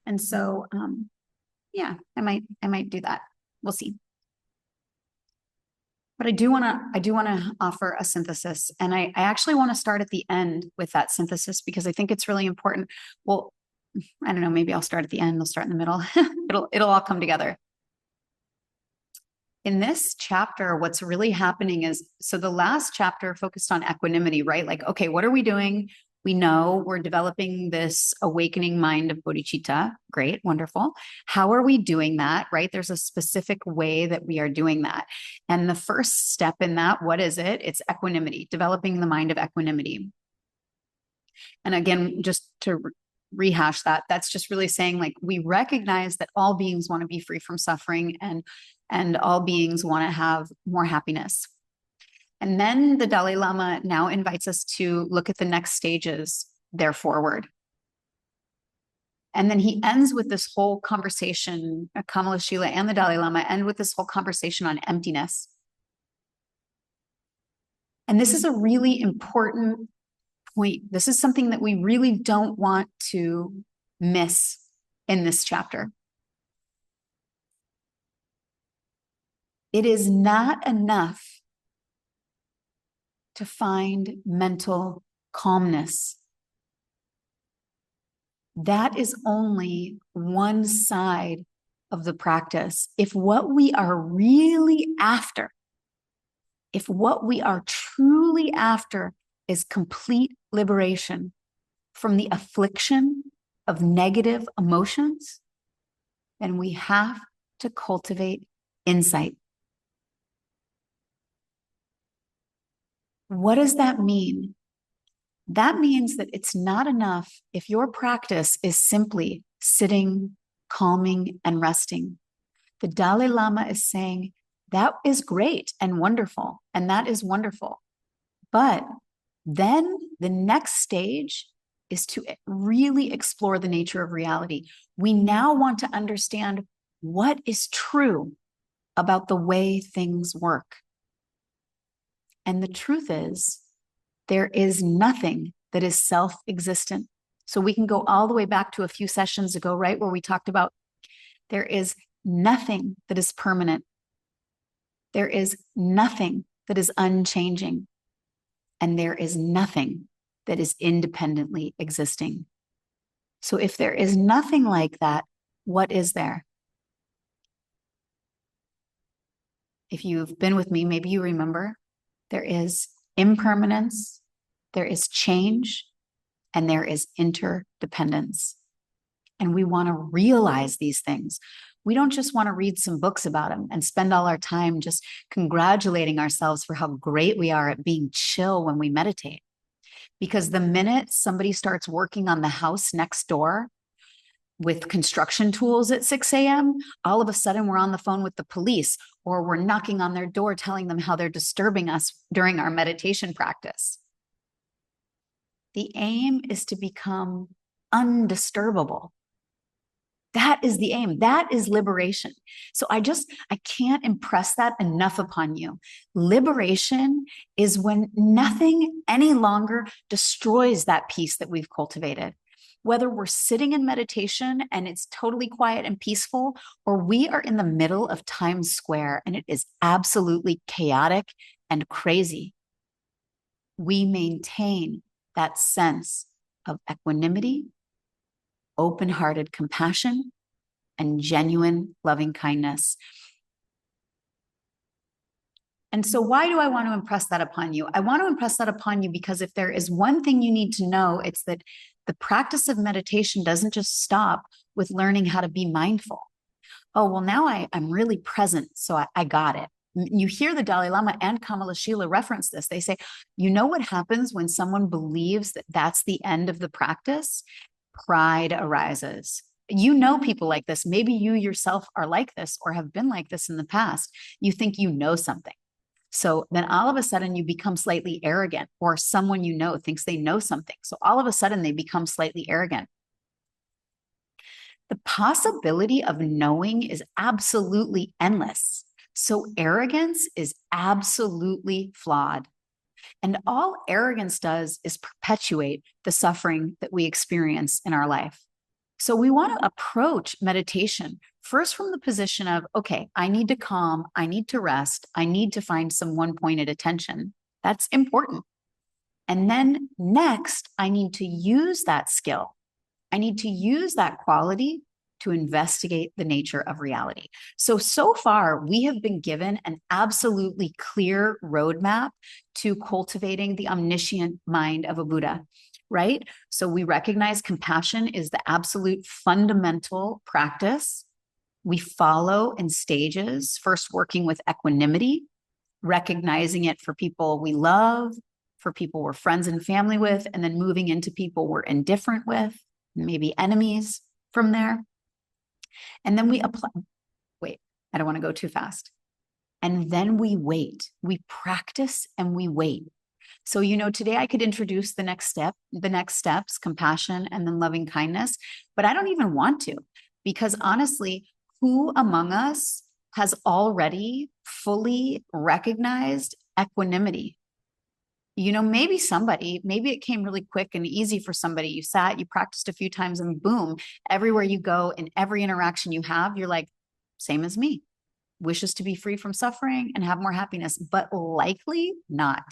And so, yeah, I might do that. We'll see. But I do want to offer a synthesis, and I actually want to start at the end with that synthesis because I think it's really important. Well, I don't know, maybe I'll start at the end, I'll start in the middle. It'll all come together. In this chapter, what's really happening is, so the last chapter focused on equanimity, right? Like, okay, what are we doing? We know we're developing this awakening mind of bodhicitta. Great, wonderful. How are we doing that, right? There's a specific way that we are doing that. And the first step in that, what is it? It's equanimity, developing the mind of equanimity. And again, just to rehash that, that's just really saying, like, we recognize that all beings want to be free from suffering and all beings want to have more happiness. And then the Dalai Lama now invites us to look at the next stages there forward. And then he ends with this whole conversation, Kamalashila and the Dalai Lama end with this whole conversation on emptiness. And this is a really important point. This is something that we really don't want to miss in this chapter. It is not enough to find mental calmness. That is only one side of the practice. If what we are really after, if what we are truly after is complete liberation from the affliction of negative emotions, then we have to cultivate insight. What does that mean? That means that it's not enough if your practice is simply sitting, calming, and resting. The Dalai Lama is saying that is great and wonderful, and that is wonderful. But then the next stage is to really explore the nature of reality. We now want to understand what is true about the way things work. And the truth is, there is nothing that is self-existent. So we can go all the way back to a few sessions ago, right, where we talked about there is nothing that is permanent. There is nothing that is unchanging. And there is nothing that is independently existing. So if there is nothing like that, what is there? If you've been with me, maybe you remember there is impermanence, there is change, and there is interdependence. And we want to realize these things. We don't just want to read some books about them and spend all our time just congratulating ourselves for how great we are at being chill when we meditate. Because the minute somebody starts working on the house next door with construction tools at 6 a.m., all of a sudden we're on the phone with the police, or we're knocking on their door telling them how they're disturbing us during our meditation practice. The aim is to become undisturbable. That is the aim. That is liberation. So I can't impress that enough upon you. Liberation is when nothing any longer destroys that peace that we've cultivated. Whether we're sitting in meditation and it's totally quiet and peaceful, or we are in the middle of Times Square and it is absolutely chaotic and crazy, we maintain that sense of equanimity, open-hearted compassion, and genuine loving kindness. And so why do I want to impress that upon you? I want to impress that upon you because if there is one thing you need to know, it's that The practice of meditation doesn't just stop with learning how to be mindful. Oh, well, now I'm really present, so I got it. You hear the Dalai Lama and Kamalashila reference this. They say, you know what happens when someone believes that that's the end of the practice? Pride arises. You know people like this. Maybe you yourself are like this or have been like this in the past. You think you know something. So then all of a sudden you become slightly arrogant, or someone you know thinks they know something. So all of a sudden they become slightly arrogant. The possibility of knowing is absolutely endless. So arrogance is absolutely flawed. And all arrogance does is perpetuate the suffering that we experience in our life. So we want to approach meditation first from the position of, okay, I need to calm, I need to rest, I need to find some one-pointed attention. That's important. And then next, I need to use that skill. I need to use that quality to investigate the nature of reality. So far, we have been given an absolutely clear roadmap to cultivating the omniscient mind of a Buddha, right? So we recognize compassion is the absolute fundamental practice. We follow in stages, first working with equanimity, recognizing it for people we love, for people we're friends and family with, and then moving into people we're indifferent with, maybe enemies from there. And then we apply, wait, I don't want to go too fast. And then we wait, we practice and we wait. So, today I could introduce the next steps, compassion and then loving kindness, but I don't even want to, because honestly, who among us has already fully recognized equanimity? Maybe it came really quick and easy for somebody. You sat, you practiced a few times, and boom, everywhere you go, in every interaction you have, you're like, same as me, wishes to be free from suffering and have more happiness, but likely not.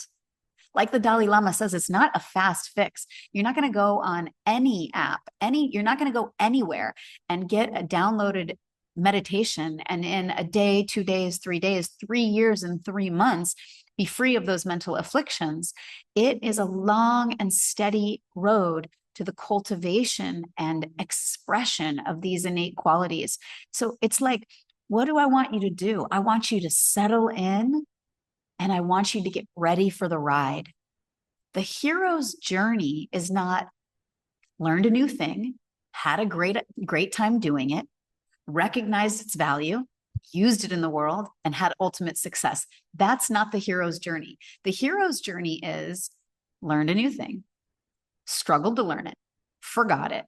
Like the Dalai Lama says, it's not a fast fix. You're not going to go on any app, you're not going to go anywhere and get a downloaded meditation and in a day, 2 days, 3 days, 3 years and 3 months, be free of those mental afflictions. It is a long and steady road to the cultivation and expression of these innate qualities. So it's like, what do I want you to do? I want you to settle in, and I want you to get ready for the ride. The hero's journey is not learned a new thing, had a great time doing it, recognized its value, used it in the world, and had ultimate success. That's not the hero's journey. The hero's journey is learned a new thing, struggled to learn it, forgot it,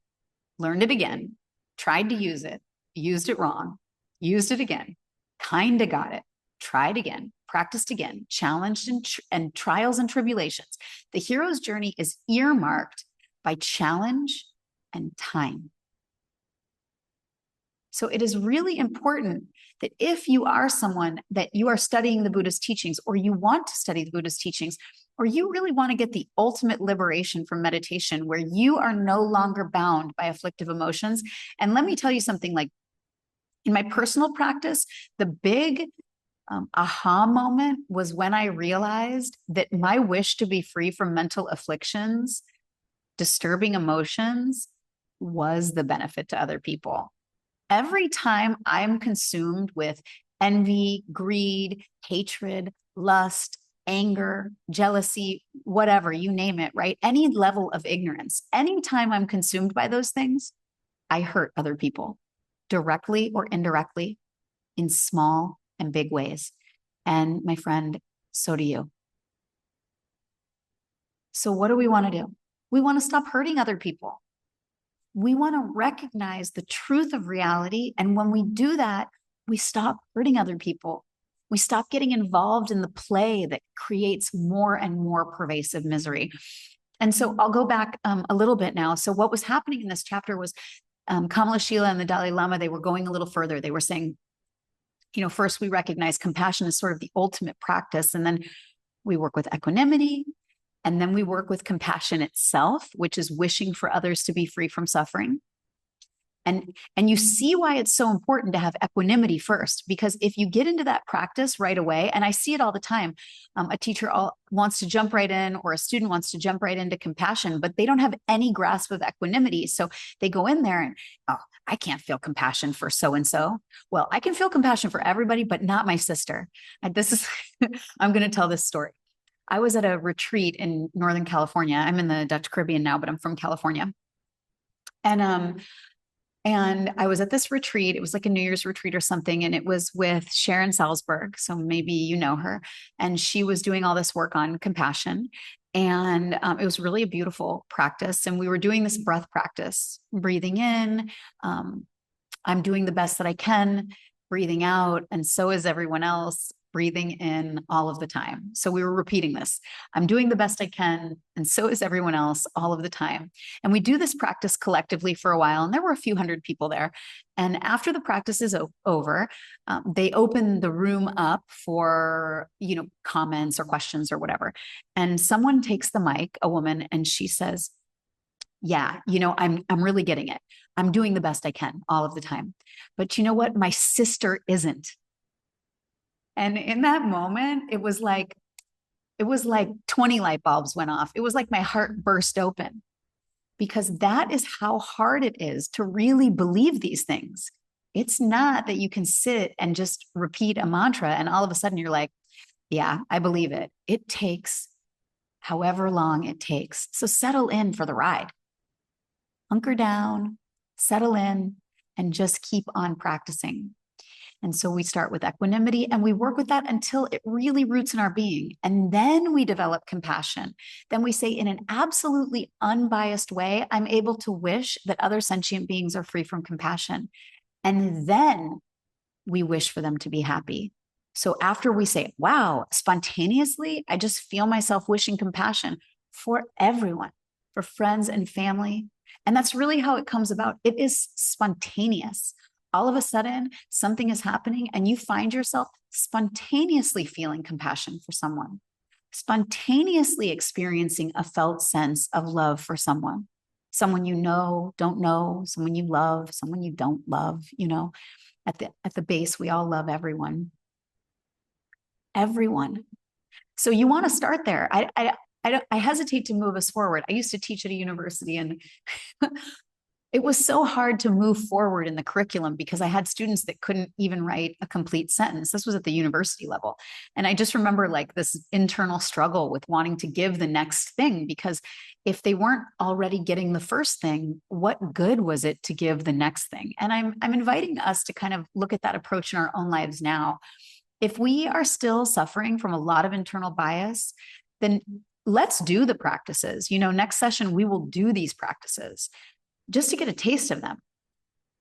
learned it again, tried to use it, used it wrong, used it again, kind of got it, tried again, practiced again, challenged and trials and tribulations. The hero's journey is earmarked by challenge and time. So it is really important that if you are someone that you are studying the Buddha's teachings, or you want to study the Buddha's teachings, or you really want to get the ultimate liberation from meditation where you are no longer bound by afflictive emotions. And let me tell you something, like in my personal practice, the big aha moment was when I realized that my wish to be free from mental afflictions, disturbing emotions, was the benefit to other people. Every time I'm consumed with envy, greed, hatred, lust, anger, jealousy, whatever, you name it, right? Any level of ignorance, anytime I'm consumed by those things, I hurt other people directly or indirectly in small and big ways. And my friend, so do you. So what do we want to do? We want to stop hurting other people. We want to recognize the truth of reality. And when we do that, we stop hurting other people. We stop getting involved in the play that creates more and more pervasive misery. And so I'll go back a little bit now. So what was happening in this chapter was Kamalashila and the Dalai Lama, they were going a little further. They were saying, first we recognize compassion as sort of the ultimate practice. And then we work with equanimity. And then we work with compassion itself, which is wishing for others to be free from suffering. And you see why it's so important to have equanimity first, because if you get into that practice right away, and I see it all the time, a teacher wants to jump right in, or a student wants to jump right into compassion, but they don't have any grasp of equanimity. So they go in there and, oh, I can't feel compassion for so-and-so. Well, I can feel compassion for everybody, but not my sister. And this is, I'm going to tell this story. I was at a retreat in Northern California. I'm in the Dutch Caribbean now, but I'm from California. And I was at this retreat. It was like a New Year's retreat or something. And it was with Sharon Salzberg. So maybe you know her. And she was doing all this work on compassion. And it was really a beautiful practice. And we were doing this breath practice, breathing in. I'm doing the best that I can, breathing out. And so is everyone else, breathing in all of the time. So we were repeating this. I'm doing the best I can, and so is everyone else all of the time. And we do this practice collectively for a while, and there were a few hundred people there. And after the practice is over, they open the room up for, comments or questions or whatever. And someone takes the mic, a woman, and she says, yeah, I'm really getting it. I'm doing the best I can all of the time. But you know what? My sister isn't. And in that moment, it was like 20 light bulbs went off. It was like my heart burst open, because that is how hard it is to really believe these things. It's not that you can sit and just repeat a mantra and all of a sudden you're like, yeah, I believe it. It takes however long it takes. So settle in for the ride. Hunker down, settle in, and just keep on practicing. And so we start with equanimity and we work with that until it really roots in our being. And then we develop compassion. Then we say, in an absolutely unbiased way, I'm able to wish that other sentient beings are free from compassion. And then we wish for them to be happy. So after we say, wow, spontaneously, I just feel myself wishing compassion for everyone, for friends and family. And that's really how it comes about. It is spontaneous. All of a sudden, something is happening and you find yourself spontaneously feeling compassion for someone, spontaneously experiencing a felt sense of love for someone you know, don't know, someone you love, someone you don't love. At the base, we all love everyone. Everyone. So you want to start there. I hesitate to move us forward. I used to teach at a university, and it was so hard to move forward in the curriculum because I had students that couldn't even write a complete sentence. This was at the university level. And I just remember like this internal struggle with wanting to give the next thing, because if they weren't already getting the first thing, what good was it to give the next thing? And I'm inviting us to kind of look at that approach in our own lives now. If we are still suffering from a lot of internal bias, then let's do the practices. Next session, we will do these practices just to get a taste of them.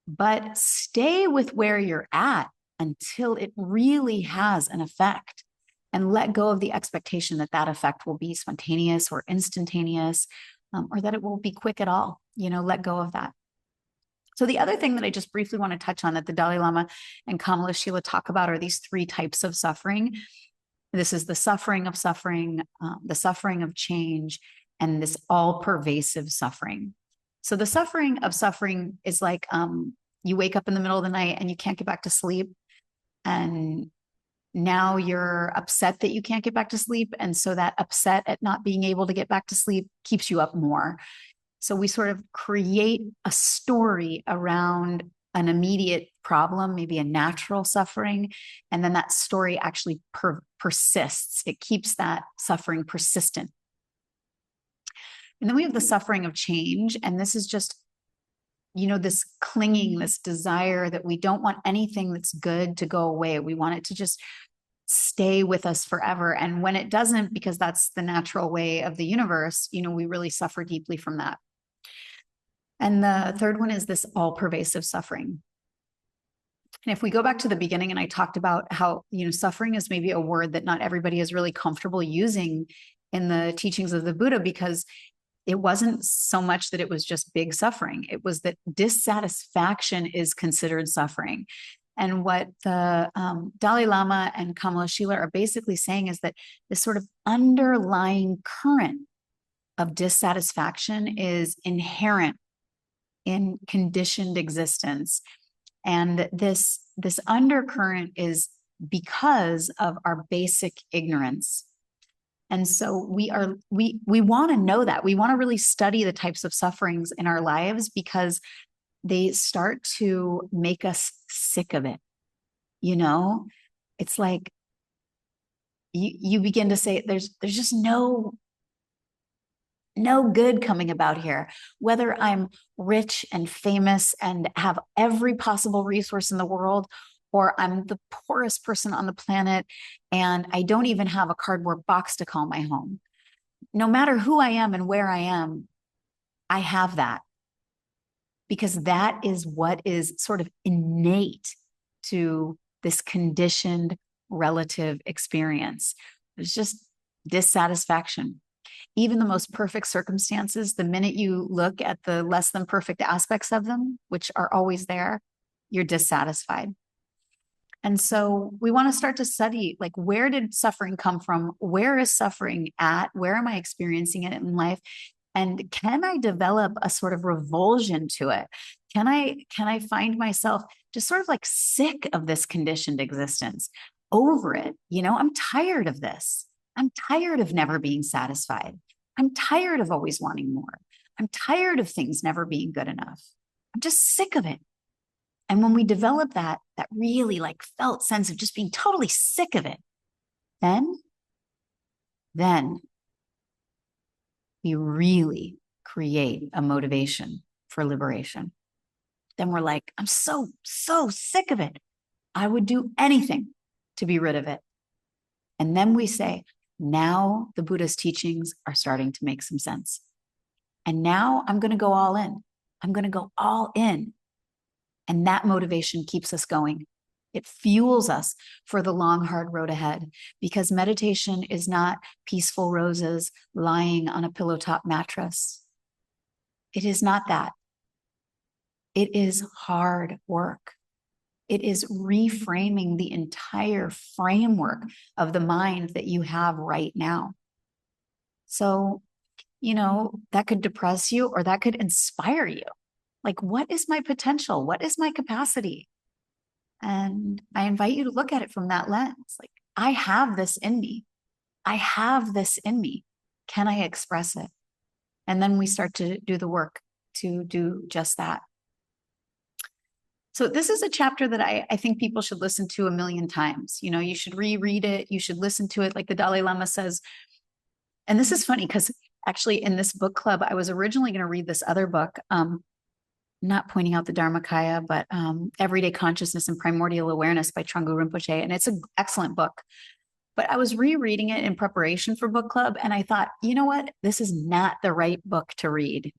But stay with where you're at until it really has an effect, and let go of the expectation that that effect will be spontaneous or instantaneous, or that it will be quick at all. Let go of that. So the other thing that I just briefly want to touch on that the Dalai Lama and Kamalashila talk about are these three types of suffering. This is the suffering of suffering, the suffering of change, and this all-pervasive suffering. So the suffering of suffering is like you wake up in the middle of the night and you can't get back to sleep. And now you're upset that you can't get back to sleep. And so that upset at not being able to get back to sleep keeps you up more. So we sort of create a story around an immediate problem, maybe a natural suffering. And then that story actually persists. It keeps that suffering persistent. And then we have the suffering of change. And this is just, this clinging, this desire that we don't want anything that's good to go away. We want it to just stay with us forever. And when it doesn't, because that's the natural way of the universe, we really suffer deeply from that. And the third one is this all-pervasive suffering. And if we go back to the beginning, and I talked about how, suffering is maybe a word that not everybody is really comfortable using in the teachings of the Buddha, because it wasn't so much that it was just big suffering. It was that dissatisfaction is considered suffering. And what the Dalai Lama and Kamalashila are basically saying is that this sort of underlying current of dissatisfaction is inherent in conditioned existence. And this undercurrent is because of our basic ignorance. And so we want to know that. We want to really study the types of sufferings in our lives because they start to make us sick of it. You know, it's like you begin to say there's just no good coming about here. Whether I'm rich and famous and have every possible resource in the world, or I'm the poorest person on the planet and I don't even have a cardboard box to call my home. No matter who I am and where I am, I have that. Because that is what is sort of innate to this conditioned relative experience. There's just dissatisfaction. Even the most perfect circumstances, the minute you look at the less than perfect aspects of them, which are always there, you're dissatisfied. And so we want to start to study, like, where did suffering come from? Where is suffering at? Where am I experiencing it in life? And can I develop a sort of revulsion to it? Can I find myself just sort of like sick of this conditioned existence, over it? You know, I'm tired of this. I'm tired of never being satisfied. I'm tired of always wanting more. I'm tired of things never being good enough. I'm just sick of it. And when we develop that really like felt sense of just being totally sick of it, then we really create a motivation for liberation. Then we're like, I'm so sick of it. I would do anything to be rid of it. And then we say, now the Buddha's teachings are starting to make some sense. And now I'm going to go all in. I'm going to go all in. And that motivation keeps us going. It fuels us for the long, hard road ahead, because meditation is not peaceful roses lying on a pillow top mattress. It is not that. It is hard work. It is reframing the entire framework of the mind that you have right now. So, you know, that could depress you or that could inspire you. Like, what is my potential? What is my capacity? And I invite you to look at it from that lens. Like, I have this in me. I have this in me. Can I express it? And then we start to do the work to do just that. So this is a chapter that I think people should listen to a million times. You know, you should reread it. You should listen to it. Like the Dalai Lama says. And this is funny because actually in this book club, I was originally going to read this other book, not pointing out the Dharmakaya, but Everyday Consciousness and Primordial Awareness by Trungpa Rinpoche. And it's an excellent book. But I was rereading it in preparation for book club. And I thought, you know what? This is not the right book to read.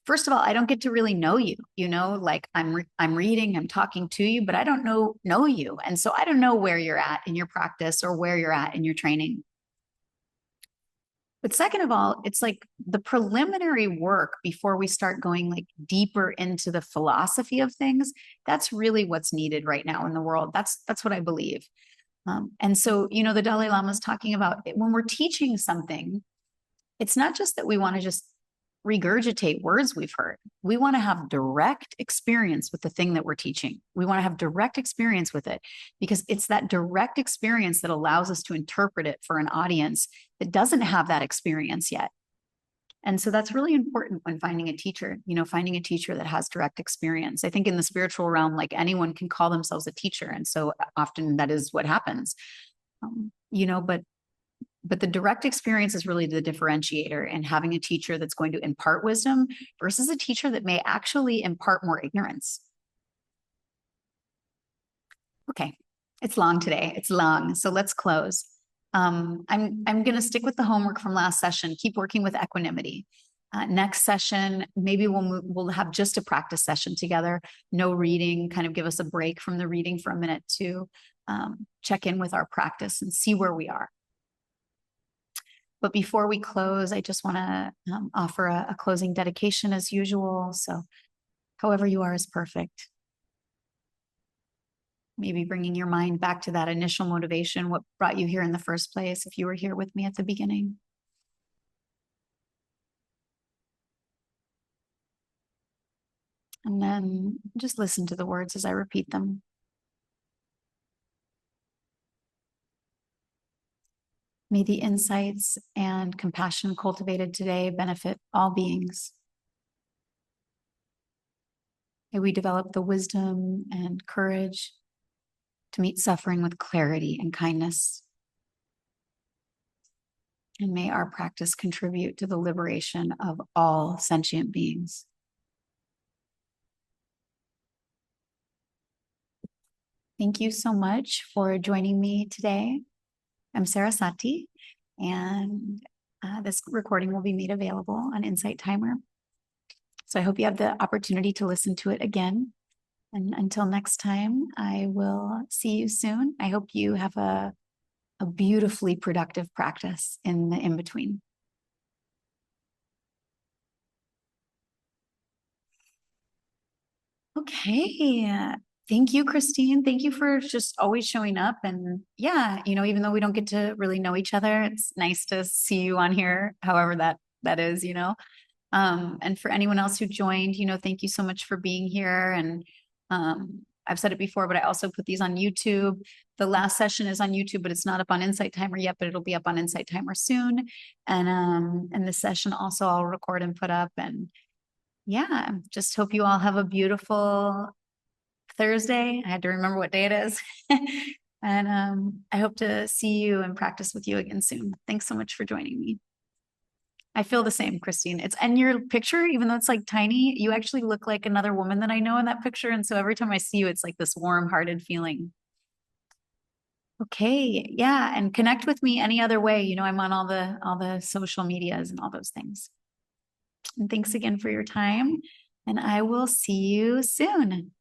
First of all, I don't get to really know you, you know, like I'm reading, I'm talking to you, but I don't know you. And so I don't know where you're at in your practice or where you're at in your training. But second of all, it's like the preliminary work before we start going like deeper into the philosophy of things. That's really what's needed right now in the world. That's what I believe. And so, you know, the Dalai Lama is talking about when we're teaching something, it's not just that we want to just regurgitate words we've heard. We want to have direct experience with the thing that we're teaching. We want to have direct experience with it because it's that direct experience that allows us to interpret it for an audience that doesn't have that experience yet. And so that's really important when finding a teacher, you know, finding a teacher that has direct experience. I think in the spiritual realm, like anyone can call themselves a teacher. And so often that is what happens, you know, but the direct experience is really the differentiator, and having a teacher that's going to impart wisdom versus a teacher that may actually impart more ignorance. Okay, it's long today. It's long, so let's close. I'm going to stick with the homework from last session. Keep working with equanimity. Next session, maybe we'll have just a practice session together. No reading. Kind of give us a break from the reading for a minute to check in with our practice and see where we are. But before we close, I just want to offer a closing dedication as usual. So however you are is perfect. Maybe bringing your mind back to that initial motivation, what brought you here in the first place, if you were here with me at the beginning. And then just listen to the words as I repeat them. May the insights and compassion cultivated today benefit all beings. May we develop the wisdom and courage to meet suffering with clarity and kindness. And may our practice contribute to the liberation of all sentient beings. Thank you so much for joining me today. I'm Sarah Sati, and this recording will be made available on Insight Timer. So I hope you have the opportunity to listen to it again. And until next time, I will see you soon. I hope you have a beautifully productive practice in the in-between. Okay. Thank you, Christine. Thank you for just always showing up. And yeah, even though we don't get to really know each other, it's nice to see you on here, however that is. And for anyone else who joined, thank you so much for being here. And I've said it before, but I also put these on YouTube. The last session is on YouTube, but it's not up on Insight Timer yet, but it'll be up on Insight Timer soon. And this session also I'll record and put up. And yeah, just hope you all have a beautiful Thursday. I had to remember what day it is. And I hope to see you and practice with you again soon. Thanks so much for joining me. I feel the same, Christine. It's in your picture, even though it's like tiny, you actually look like another woman that I know in that picture. And so every time I see you, it's like this warm-hearted feeling. Okay, yeah, and connect with me any other way. I'm on all the social medias and all those things. And thanks again for your time, and I will see you soon.